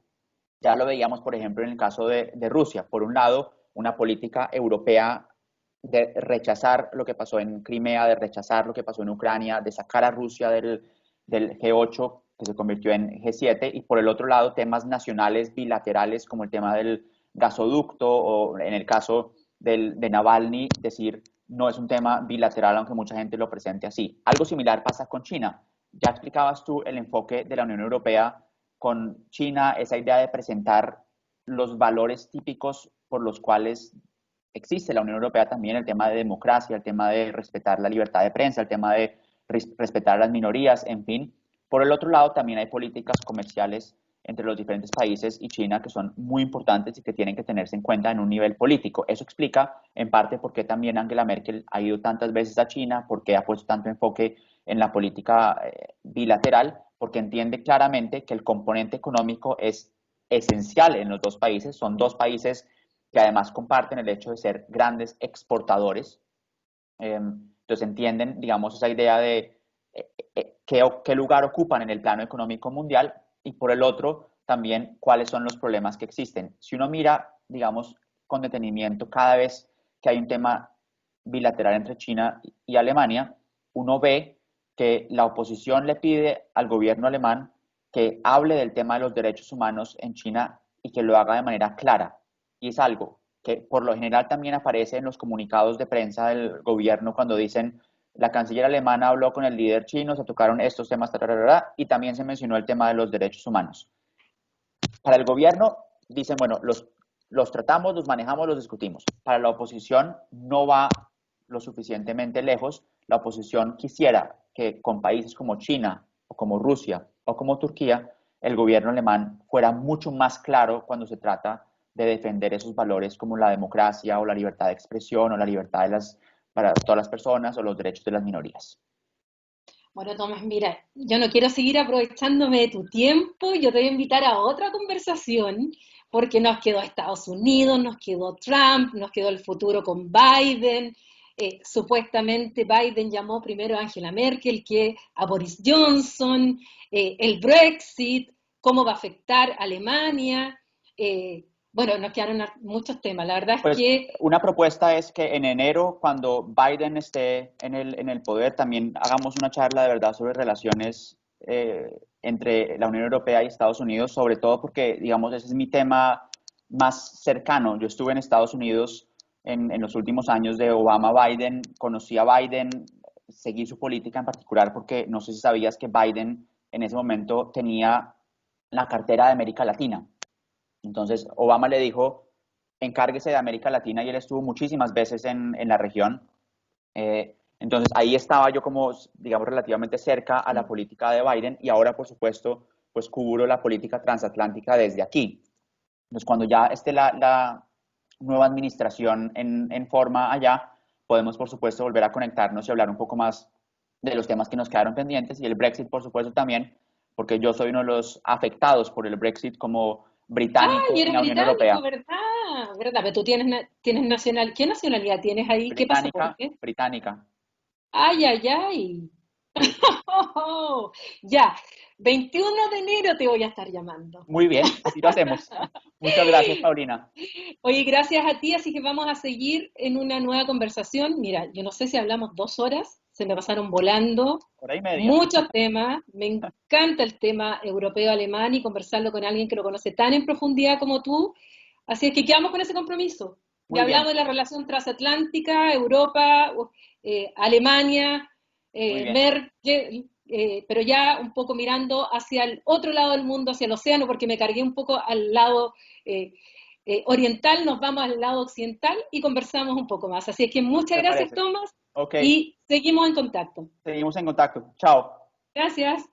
Ya lo veíamos, por ejemplo, en el caso de Rusia. Por un lado, una política europea de rechazar lo que pasó en Crimea, de rechazar lo que pasó en Ucrania, de sacar a Rusia del G8, que se convirtió en G7, y por el otro lado, temas nacionales bilaterales como el tema del gasoducto o en el caso de Navalny, decir, no es un tema bilateral, aunque mucha gente lo presente así. Algo similar pasa con China. Ya explicabas tú el enfoque de la Unión Europea con China, esa idea de presentar los valores típicos por los cuales existe la Unión Europea también, el tema de democracia, el tema de respetar la libertad de prensa, el tema de respetar las minorías, en fin. Por el otro lado, también hay políticas comerciales entre los diferentes países y China que son muy importantes y que tienen que tenerse en cuenta en un nivel político. Eso explica en parte por qué también Angela Merkel ha ido tantas veces a China, por qué ha puesto tanto enfoque en la política bilateral, porque entiende claramente que el componente económico es esencial en los dos países. Son dos países que además comparten el hecho de ser grandes exportadores. Entonces entienden, digamos, esa idea de qué lugar ocupan en el plano económico mundial y por el otro también cuáles son los problemas que existen. Si uno mira, digamos, con detenimiento cada vez que hay un tema bilateral entre China y Alemania, uno ve que la oposición le pide al gobierno alemán que hable del tema de los derechos humanos en China y que lo haga de manera clara. Y es algo que por lo general también aparece en los comunicados de prensa del gobierno cuando dicen la canciller alemana habló con el líder chino, se tocaron estos temas, y también se mencionó el tema de los derechos humanos. Para el gobierno dicen, bueno, los tratamos, los manejamos, los discutimos. Para la oposición no va lo suficientemente lejos. La oposición quisiera que con países como China o como Rusia o como Turquía el gobierno alemán fuera mucho más claro cuando se trata de defender esos valores como la democracia o la libertad de expresión o la libertad para todas las personas o los derechos de las minorías. Bueno, Tomás, mira, yo no quiero seguir aprovechándome de tu tiempo, yo te voy a invitar a otra conversación, porque nos quedó Estados Unidos, nos quedó Trump, nos quedó el futuro con Biden. Supuestamente Biden llamó primero a Angela Merkel que a Boris Johnson, el Brexit, cómo va a afectar a Alemania. Bueno, nos quedaron muchos temas. La verdad es Pues que una propuesta es que en enero, cuando Biden esté en el poder, también hagamos una charla de verdad sobre relaciones entre la Unión Europea y Estados Unidos, sobre todo porque, digamos, ese es mi tema más cercano. Yo estuve en Estados Unidos en los últimos años de Obama-Biden, conocí a Biden, seguí su política en particular porque no sé si sabías que Biden en ese momento tenía la cartera de América Latina. Entonces, Obama le dijo, encárguese de América Latina y él estuvo muchísimas veces en la región. Entonces, ahí estaba yo como, digamos, relativamente cerca a la política de Biden y ahora, por supuesto, pues cubro la política transatlántica desde aquí. Entonces, cuando ya esté la nueva administración en forma allá, podemos, por supuesto, volver a conectarnos y hablar un poco más de los temas que nos quedaron pendientes y el Brexit, por supuesto, también, porque yo soy uno de los afectados por el Brexit como ay, británico en eres la Unión británico, Europea. ¿verdad? ¿Verdad? Pero tú tienes nacional, ¿qué nacionalidad tienes ahí? ¿Qué Británica, pasaporte? británica. Ay, ay, ay. Sí. Ya, 21 de enero te voy a estar llamando. Muy bien, así lo hacemos. Muchas gracias, Paulina. Oye, gracias a ti, así que vamos a seguir en una nueva conversación. Mira, yo no sé si hablamos 2 horas, se me pasaron volando Hora y media. muchos temas. Me encanta el tema europeo-alemán y conversarlo con alguien que lo conoce tan en profundidad como tú. Así es que quedamos con ese compromiso. Ya Muy bien, hablamos de la relación transatlántica, Europa, Alemania, muy bien. Merkel, pero ya un poco mirando hacia el otro lado del mundo, hacia el océano, porque me cargué un poco al lado eh, oriental, nos vamos al lado occidental y conversamos un poco más. Así es que muchas Me gracias, parece. Tomás, Ok, y seguimos en contacto. seguimos en contacto. Chao. Gracias.